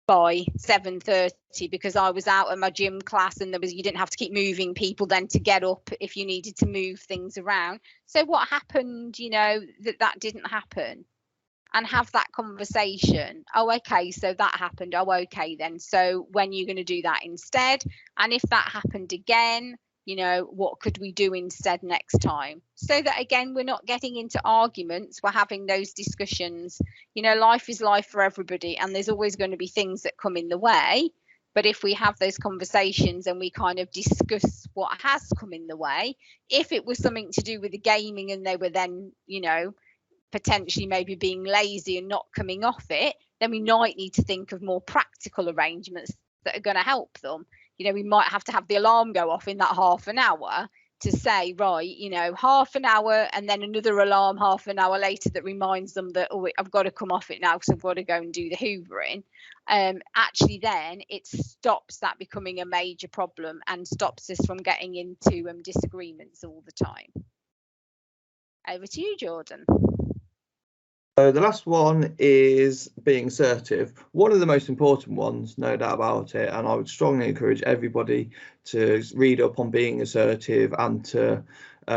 by 7:30 because I was out at my gym class and you didn't have to keep moving people then to get up if you needed to move things around. So what happened, you know, that didn't happen? And have that conversation. Oh, okay, so that happened. Oh, okay then. So when are you going to do that instead? And if that happened again, you know, what could we do instead next time? So that, again, we're not getting into arguments, we're having those discussions. You know, life is life for everybody, and there's always going to be things that come in the way. But if we have those conversations and we kind of discuss what has come in the way, if it was something to do with the gaming and they were then, you know, potentially maybe being lazy and not coming off it, then we might need to think of more practical arrangements that are going to help them. You know, we might have to have the alarm go off in that half an hour to say, right, you know, half an hour and then another alarm half an hour later that reminds them that, oh, I've got to come off it now because I've got to go and do the hoovering. Actually, then it stops that becoming a major problem and stops us from getting into disagreements all the time. Over to you, Jordan. So the last one is being assertive. One of the most important ones, no doubt about it, and I would strongly encourage everybody to read up on being assertive and to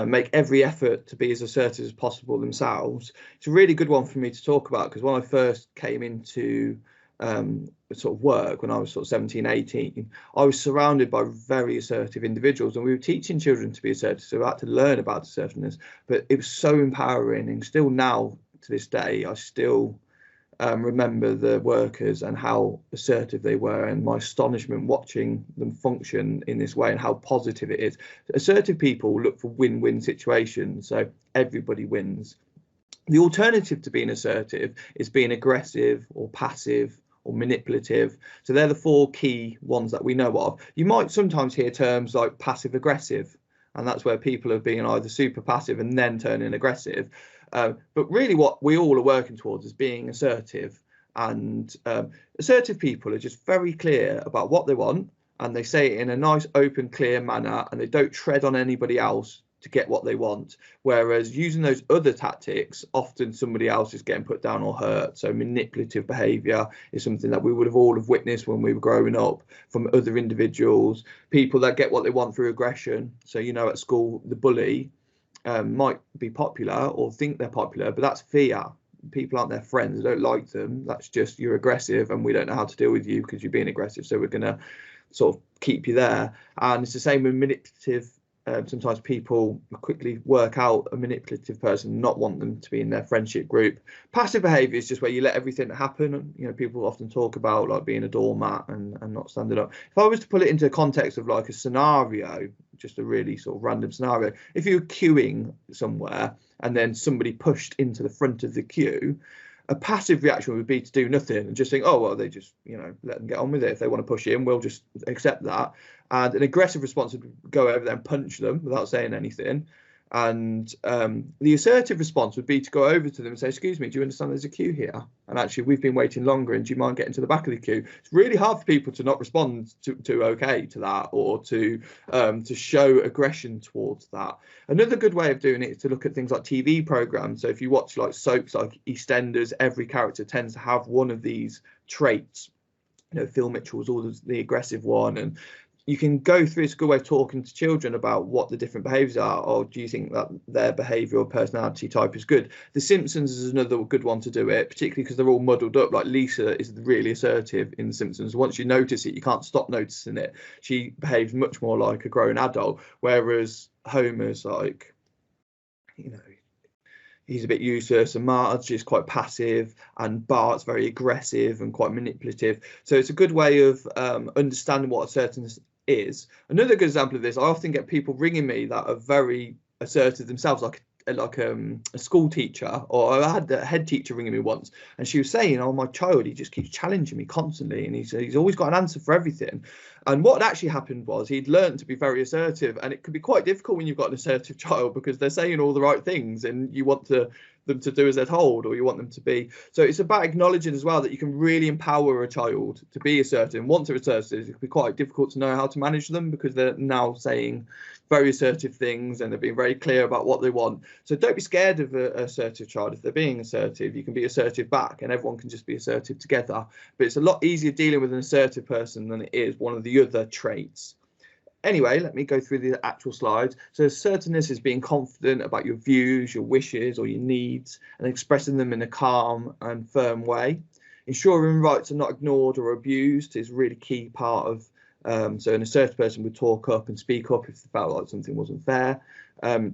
make every effort to be as assertive as possible themselves. It's a really good one for me to talk about because when I first came into sort of work when I was sort of 17, 18, I was surrounded by very assertive individuals and we were teaching children to be assertive, so I had to learn about assertiveness, but it was so empowering. And still now to this day I still remember the workers and how assertive they were and my astonishment watching them function in this way and how positive it is. Assertive people look for win-win situations, so everybody wins. The alternative to being assertive is being aggressive or passive or manipulative. So they're the four key ones that we know of. You might sometimes hear terms like passive aggressive, and that's where people are being either super passive and then turning aggressive. But really what we all are working towards is being assertive, and assertive people are just very clear about what they want and they say it in a nice, open, clear manner, and they don't tread on anybody else to get what they want. Whereas using those other tactics, often somebody else is getting put down or hurt. So manipulative behaviour is something that we would have all have witnessed when we were growing up from other individuals, people that get what they want through aggression. So, you know, at school, the bully might be popular or think they're popular, but that's fear. People aren't their friends, they don't like them. That's just you're aggressive and we don't know how to deal with you because you're being aggressive, so we're going to sort of keep you there. And it's the same with manipulative. Sometimes people quickly work out a manipulative person, not want them to be in their friendship group. Passive behaviour is just where you let everything happen. You know, people often talk about like being a doormat and not standing up. If I was to put it into a context of like a scenario, just a really sort of random scenario, if you're queuing somewhere and then somebody pushed into the front of the queue, a passive reaction would be to do nothing and just think, oh, well, they just, you know, let them get on with it. If they want to push in, we'll just accept that. And an aggressive response would go over there and punch them without saying anything. And the assertive response would be to go over to them and say, excuse me, do you understand there's a queue here? And actually, we've been waiting longer and do you mind getting to the back of the queue? It's really hard for people to not respond to okay to that, or to show aggression towards that. Another good way of doing it is to look at things like TV programs. So if you watch like soaps like EastEnders, every character tends to have one of these traits. You know, Phil Mitchell was always the aggressive one, and you can go through. It's a good way of talking to children about what the different behaviours are, or do you think that their behaviour or personality type is good? The Simpsons is another good one to do it, particularly because they're all muddled up. Like Lisa is really assertive in The Simpsons. Once you notice it, you can't stop noticing it. She behaves much more like a grown adult, whereas Homer's like, you know, he's a bit useless, and Marge is quite passive, and Bart's very aggressive and quite manipulative. So it's a good way of understanding what assertiveness is. Another good example of this, I often get people ringing me that are very assertive themselves, like a school teacher, or I had a head teacher ringing me once, and she was saying, oh, my child, he just keeps challenging me constantly, and he's always got an answer for everything. And what actually happened was he'd learned to be very assertive, and it can be quite difficult when you've got an assertive child because they're saying all the right things and you want them to do as they're told, or you want them to be. So it's about acknowledging as well that you can really empower a child to be assertive. And once they're assertive, it can be quite difficult to know how to manage them because they're now saying very assertive things and they're being very clear about what they want. So don't be scared of an assertive child. If they're being assertive, you can be assertive back, and everyone can just be assertive together. But it's a lot easier dealing with an assertive person than it is one of the other traits. Anyway, let me go through the actual slides. So assertiveness is being confident about your views, your wishes, or your needs, and expressing them in a calm and firm way. Ensuring rights are not ignored or abused is a really key part of. So an assertive person would talk up and speak up if they felt like something wasn't fair.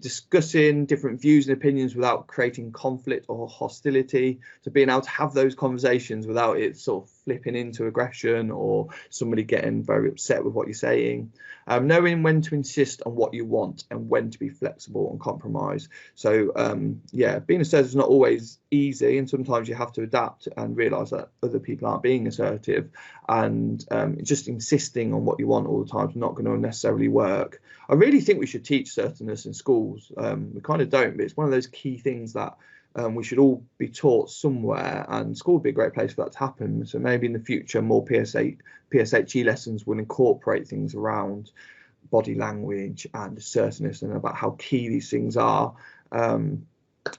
discussing different views and opinions without creating conflict or hostility, so being able to have those conversations without it sort of flipping into aggression or somebody getting very upset with what you're saying, knowing when to insist on what you want and when to be flexible and compromise. So yeah, being assertive is not always easy, and sometimes you have to adapt and realize that other people aren't being assertive, and just insisting on what you want all the time is not going to necessarily work. I really think we should teach assertiveness in schools. We kind of don't, but it's one of those key things that we should all be taught somewhere, and school would be a great place for that to happen. So maybe in the future more PSHE lessons will incorporate things around body language and assertiveness and about how key these things are.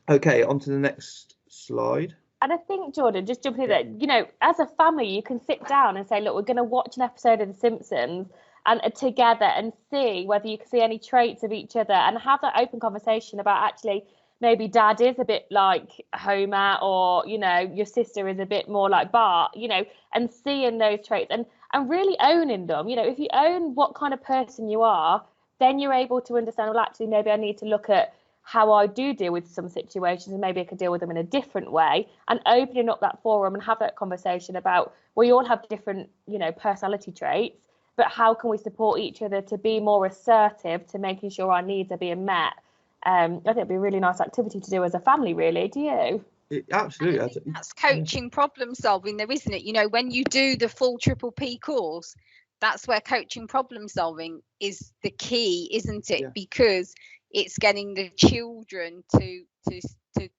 Okay, on to the next slide. And I think, Jordan, just jumping in there, you know, as a family, you can sit down and say, look, we're going to watch an episode of The Simpsons and together and see whether you can see any traits of each other, and have that open conversation about actually maybe dad is a bit like Homer, or, you know, your sister is a bit more like Bart, you know, and seeing those traits and really owning them. You know, if you own what kind of person you are, then you're able to understand, well, actually, maybe I need to look at how I do deal with some situations, and maybe I could deal with them in a different way, and opening up that forum and have that conversation about, we all have different, you know, personality traits, but how can we support each other to be more assertive to making sure our needs are being met? I think it'd be a really nice activity to do as a family, really. Do you? Absolutely. That's coaching problem solving though, isn't it? You know, when you do the full Triple P course, that's where coaching problem solving is the key, isn't it? Yeah. Because it's getting the children to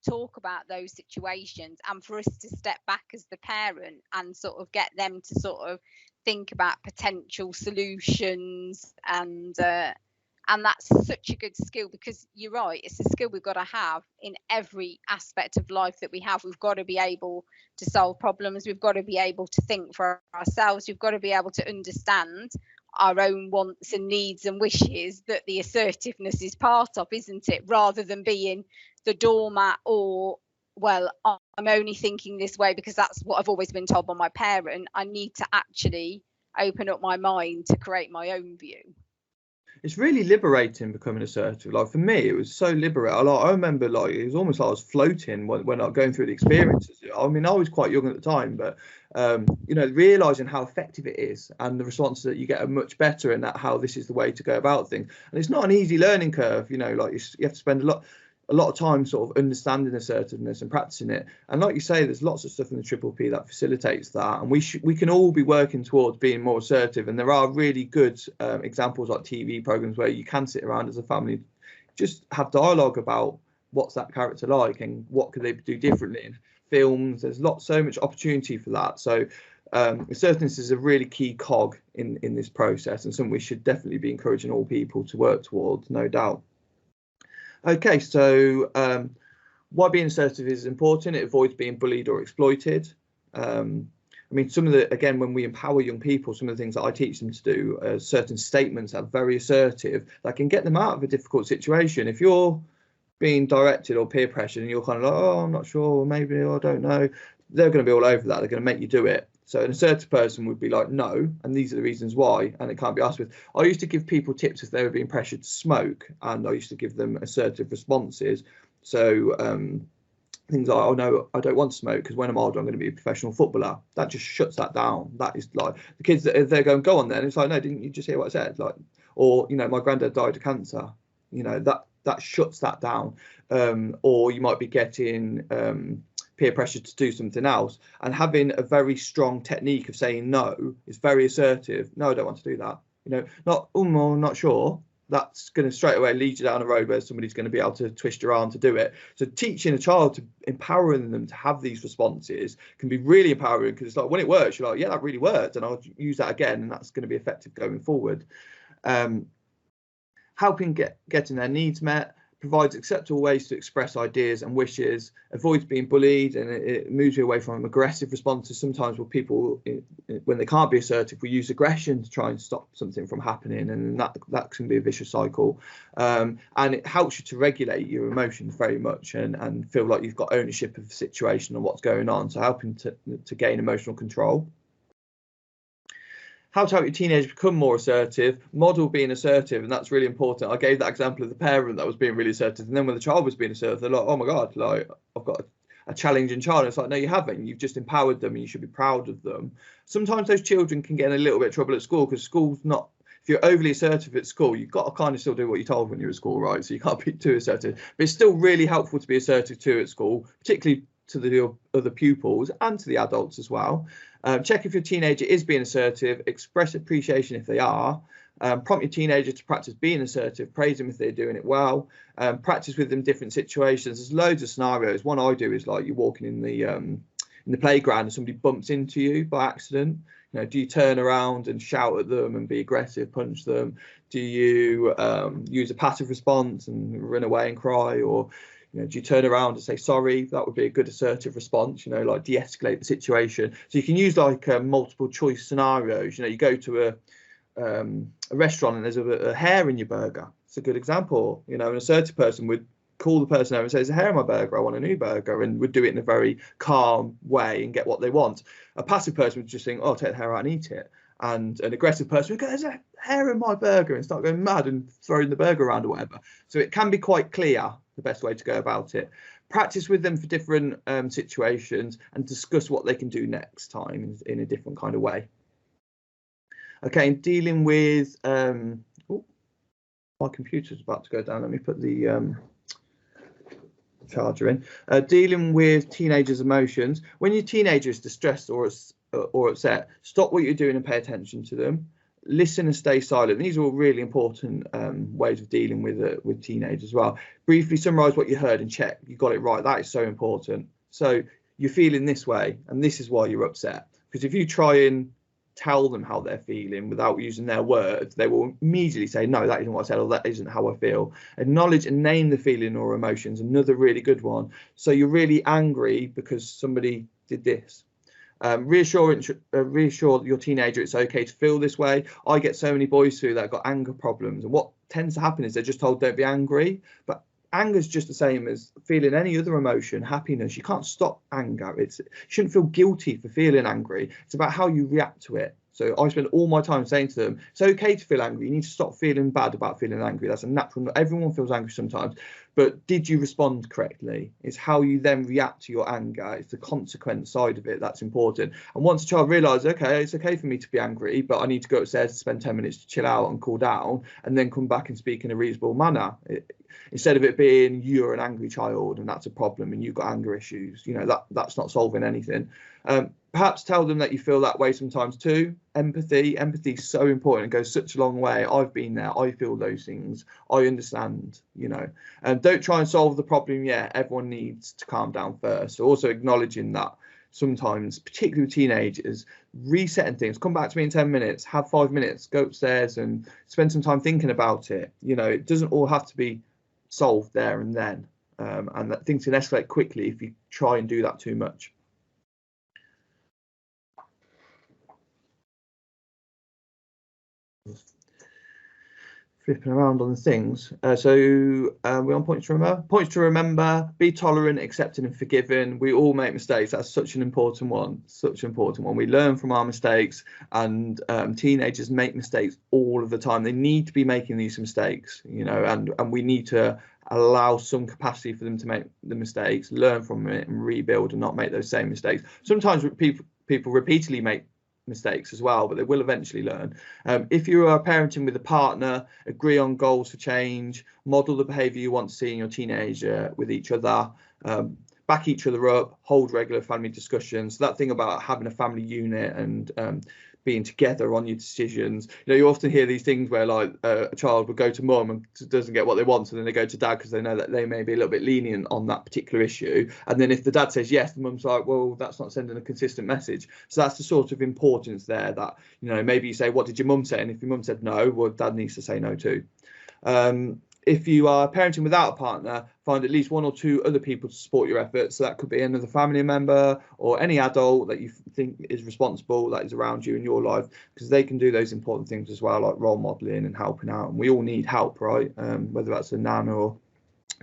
talk about those situations, and for us to step back as the parent and sort of get them to sort of think about potential solutions, and that's such a good skill, because you're right, it's a skill we've got to have in every aspect of life that we have. We've got to be able to solve problems, we've got to be able to think for ourselves, we've got to be able to understand our own wants and needs and wishes, that the assertiveness is part of, isn't it? Rather than being the doormat, or, well, I'm only thinking this way because that's what I've always been told by my parent. I need to actually open up my mind to create my own view. It's really liberating becoming assertive. Like for me, it was so liberating. I remember, like, it was almost like I was floating when I was going through the experiences. I mean, I was quite young at the time, but you know, realizing how effective it is, and the responses that you get are much better, and that how this is the way to go about things. And it's not an easy learning curve. You know, like you have to spend a lot of time sort of understanding assertiveness and practicing it. And like you say, there's lots of stuff in the Triple P that facilitates that, and we can all be working towards being more assertive. And there are really good examples, like TV programs, where you can sit around as a family, just have dialogue about what's that character like and what could they do differently. In films, there's so much opportunity for that. So assertiveness is a really key cog in this process, and something we should definitely be encouraging all people to work towards, no doubt. Okay, so why being assertive is important. It avoids being bullied or exploited. I mean, some of the, again, when we empower young people, some of the things that I teach them to do, certain statements that are very assertive, that can get them out of a difficult situation. If you're being directed or peer pressured and you're kind of like, oh, I'm not sure, maybe, I don't know, they're going to be all over that. They're going to make you do it. So an assertive person would be like, no, and these are the reasons why, and it can't be asked with. I used to give people tips if they were being pressured to smoke, and I used to give them assertive responses. So things like, oh no, I don't want to smoke because when I'm older, I'm going to be a professional footballer. That just shuts that down. That is like, the kids, they're going, go on then. It's like, no, didn't you just hear what I said? Like, or, you know, my granddad died of cancer. You know, that shuts that down. Or you might be getting peer pressure to do something else, and having a very strong technique of saying no is very assertive. No, I don't want to do that. You know, not, I'm not sure. That's going to straight away lead you down a road where somebody's going to be able to twist your arm to do it. So teaching a child, to empowering them to have these responses can be really empowering, because it's like, when it works, you're like, yeah, that really worked, and I'll use that again, and that's going to be effective going forward. Helping getting their needs met, provides acceptable ways to express ideas and wishes, avoids being bullied, and it moves you away from aggressive responses. Sometimes with people, when they can't be assertive, we use aggression to try and stop something from happening, and that can be a vicious cycle. And it helps you to regulate your emotions very much, and feel like you've got ownership of the situation and what's going on, so helping to gain emotional control. how to help your teenager become more assertive, model being assertive, and that's really important. I gave that example of the parent that was being really assertive, and then when the child was being assertive, they're like, oh my God, like I've got a challenging child. And it's like, no, you haven't. You've just empowered them, and you should be proud of them. Sometimes those children can get in a little bit of trouble at school because school's not. If you're overly assertive at school, you've got to kind of still do what you're told when you're at school, right? So you can't be too assertive. But it's still really helpful to be assertive too at school, particularly to the other pupils and to the adults as well. Check if your teenager is being assertive, express appreciation if they are, prompt your teenager to practice being assertive, praise them if they're doing it well, practice with them different situations. There's loads of scenarios. One I do is like you're walking in the playground and somebody bumps into you by accident. You know, do you turn around and shout at them and be aggressive, punch them? Do you use a passive response and run away and cry? Or do you turn around and say sorry? That would be a good assertive response, like de-escalate the situation. So you can use like multiple choice scenarios. You go to a restaurant and there's a hair in your burger. It's a good example. An assertive person would call the person over and say, there's a hair in my burger, I want a new burger, and would do it in a very calm way and get what they want. A passive person would just think, oh, take the hair out and eat it. And an aggressive person would go, there's a hair in my burger, and start going mad and throwing the burger around or whatever. So it can be quite clear the best way to go about it. Practice with them for different situations and discuss what they can do next time in a different kind of way. Okay, and dealing with my computer's about to go down. Let me put the charger in. Dealing with teenagers' emotions. When your teenager is distressed or upset, stop what you're doing and pay attention to them. Listen and stay silent. These are all really important ways of dealing with teenagers as well. Briefly summarize what you heard and check you got it right. That is so important. So you're feeling this way and this is why you're upset. Because if you try and tell them how they're feeling without using their words, they will immediately say, no, that isn't what I said, or that isn't how I feel. Acknowledge and name the feeling or emotions, another really good one. So you're really angry because somebody did this. Reassure your teenager it's okay to feel this way. I get so many boys through that have got anger problems, and what tends to happen is they're just told don't be angry, but anger is just the same as feeling any other emotion. Happiness, you can't stop anger. You shouldn't feel guilty for feeling angry. It's about how you react to it. So I spend all my time saying to them, it's okay to feel angry. You need to stop feeling bad about feeling angry. That's a natural. Everyone feels angry sometimes. But did you respond correctly? It's how you then react to your anger. It's the consequence side of it that's important. And once a child realises, okay, it's okay for me to be angry, but I need to go upstairs to spend 10 minutes to chill out and cool down, and then come back and speak in a reasonable manner. Instead of it being you're an angry child and that's a problem and you've got anger issues, that's not solving anything. Perhaps tell them that you feel that way sometimes too. Empathy is so important. It goes such a long way. I've been there. I feel those things. I understand, and don't try and solve the problem yet. Everyone needs to calm down first. So also acknowledging that sometimes, particularly with teenagers, resetting things. Come back to me in 10 minutes, have 5 minutes, go upstairs and spend some time thinking about it. It doesn't all have to be solved there and then, and that things can escalate quickly if you try and do that too much. Flipping around on the things. We're on points to remember. Points to remember: be tolerant, accepting, and forgiving. We all make mistakes. That's such an important one. We learn from our mistakes, and teenagers make mistakes all of the time. They need to be making these mistakes, and we need to allow some capacity for them to make the mistakes, learn from it, and rebuild, and not make those same mistakes. Sometimes people repeatedly make mistakes as well, but they will eventually learn. If you are parenting with a partner, agree on goals for change, model the behaviour you want to see in your teenager with each other, back each other up, hold regular family discussions. So that thing about having a family unit and being together on your decisions. You often hear these things where like a child would go to mum and doesn't get what they want, so then they go to dad because they know that they may be a little bit lenient on that particular issue. And then if the dad says yes, the mum's like, well, that's not sending a consistent message. So that's the sort of importance there that, maybe you say, what did your mum say? And if your mum said no, well, dad needs to say no too. If you are parenting without a partner, find at least 1 or 2 other people to support your efforts. So that could be another family member or any adult that you think is responsible, that is around you in your life, because they can do those important things as well, like role modelling and helping out. And we all need help, right? Whether that's a nan or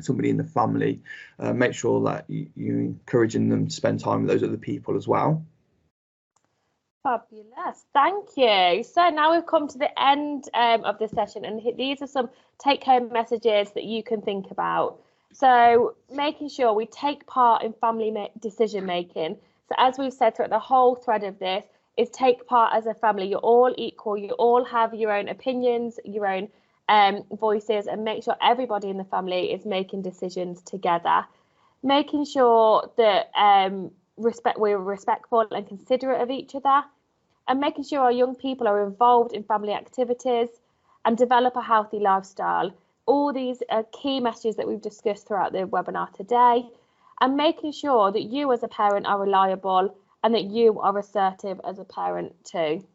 somebody in the family. Make sure that you're encouraging them to spend time with those other people as well. Fabulous, thank you. So now we've come to the end of the session, and these are some take-home messages that you can think about. So making sure we take part in family decision making. So as we've said throughout the whole thread of this, is take part as a family. You're all equal. You all have your own opinions, your own voices, and make sure everybody in the family is making decisions together. Making sure that we're respectful and considerate of each other, and making sure our young people are involved in family activities and develop a healthy lifestyle. All these are key messages that we've discussed throughout the webinar today, and making sure that you as a parent are reliable and that you are assertive as a parent too.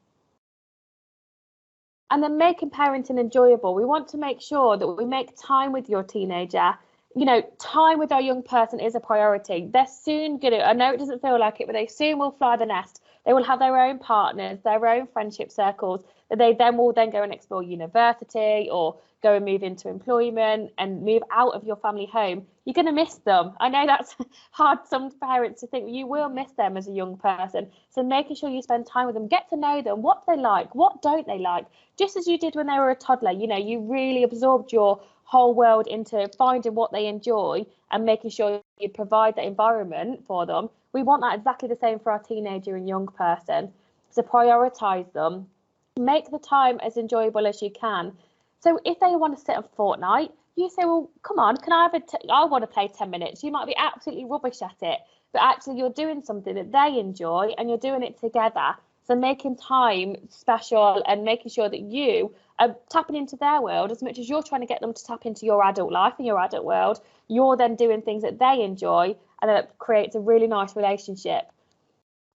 And then making parenting enjoyable. We want to make sure that we make time with your teenager. You know, time with our young person is a priority. They're soon going to, I know it doesn't feel like it, but they soon will fly the nest. They will have their own partners, their own friendship circles, that they then will then go and explore university or go and move into employment and move out of your family home. You're going to miss them. I know that's hard some parents to think. You will miss them as a young person. So making sure you spend time with them, get to know them, what they like, what don't they like, just as you did when they were a toddler. You know, you really absorbed your whole world into finding what they enjoy and making sure you provide that environment for them. We want that exactly the same for our teenager and young person. So prioritise them, make the time as enjoyable as you can. So if they want to sit on Fortnite, you say, well, come on, can I have I want to play 10 minutes. You might be absolutely rubbish at it, but actually you're doing something that they enjoy and you're doing it together. So making time special and making sure that you are tapping into their world as much as you're trying to get them to tap into your adult life and your adult world. You're then doing things that they enjoy, and that creates a really nice relationship.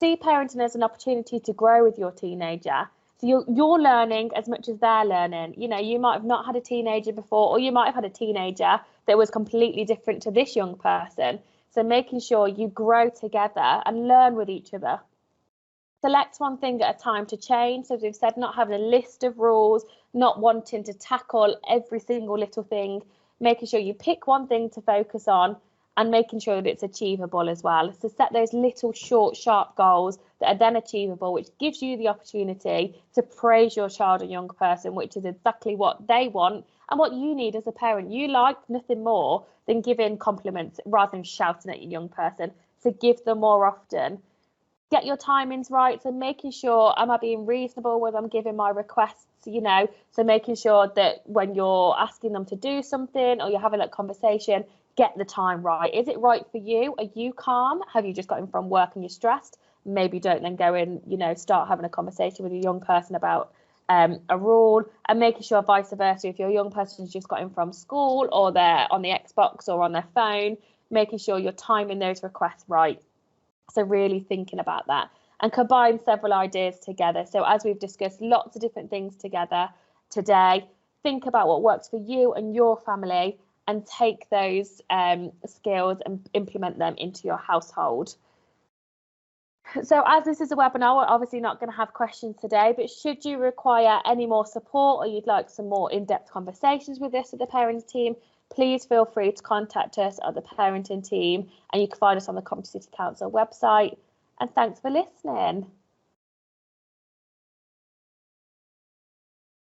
See parenting as an opportunity to grow with your teenager. So you're learning as much as they're learning. You know, you might have not had a teenager before, or you might have had a teenager that was completely different to this young person. So making sure you grow together and learn with each other. Select one thing at a time to change. So as we've said, not having a list of rules, not wanting to tackle every single little thing, making sure you pick one thing to focus on and making sure that it's achievable as well. So set those little short, sharp goals that are then achievable, which gives you the opportunity to praise your child and young person, which is exactly what they want and what you need as a parent. You like nothing more than giving compliments rather than shouting at your young person. So give them more often. Get your timings right. So making sure, am I being reasonable when I'm giving my requests, you know, so making sure that when you're asking them to do something or you're having that conversation, get the time right. Is it right for you? Are you calm? Have you just got in from work and you're stressed? Maybe don't then go in, you know, start having a conversation with a young person about a rule, and making sure vice versa. If your young person's just got in from school or they're on the Xbox or on their phone, making sure you're timing those requests right. So really thinking about that and combine several ideas together. So as we've discussed lots of different things together today, think about what works for you and your family and take those skills and implement them into your household. So as this is a webinar, we're obviously not going to have questions today, but should you require any more support or you'd like some more in-depth conversations with us at the parenting team, please feel free to contact us at the parenting team, and you can find us on the Coventry City Council website. And thanks for listening.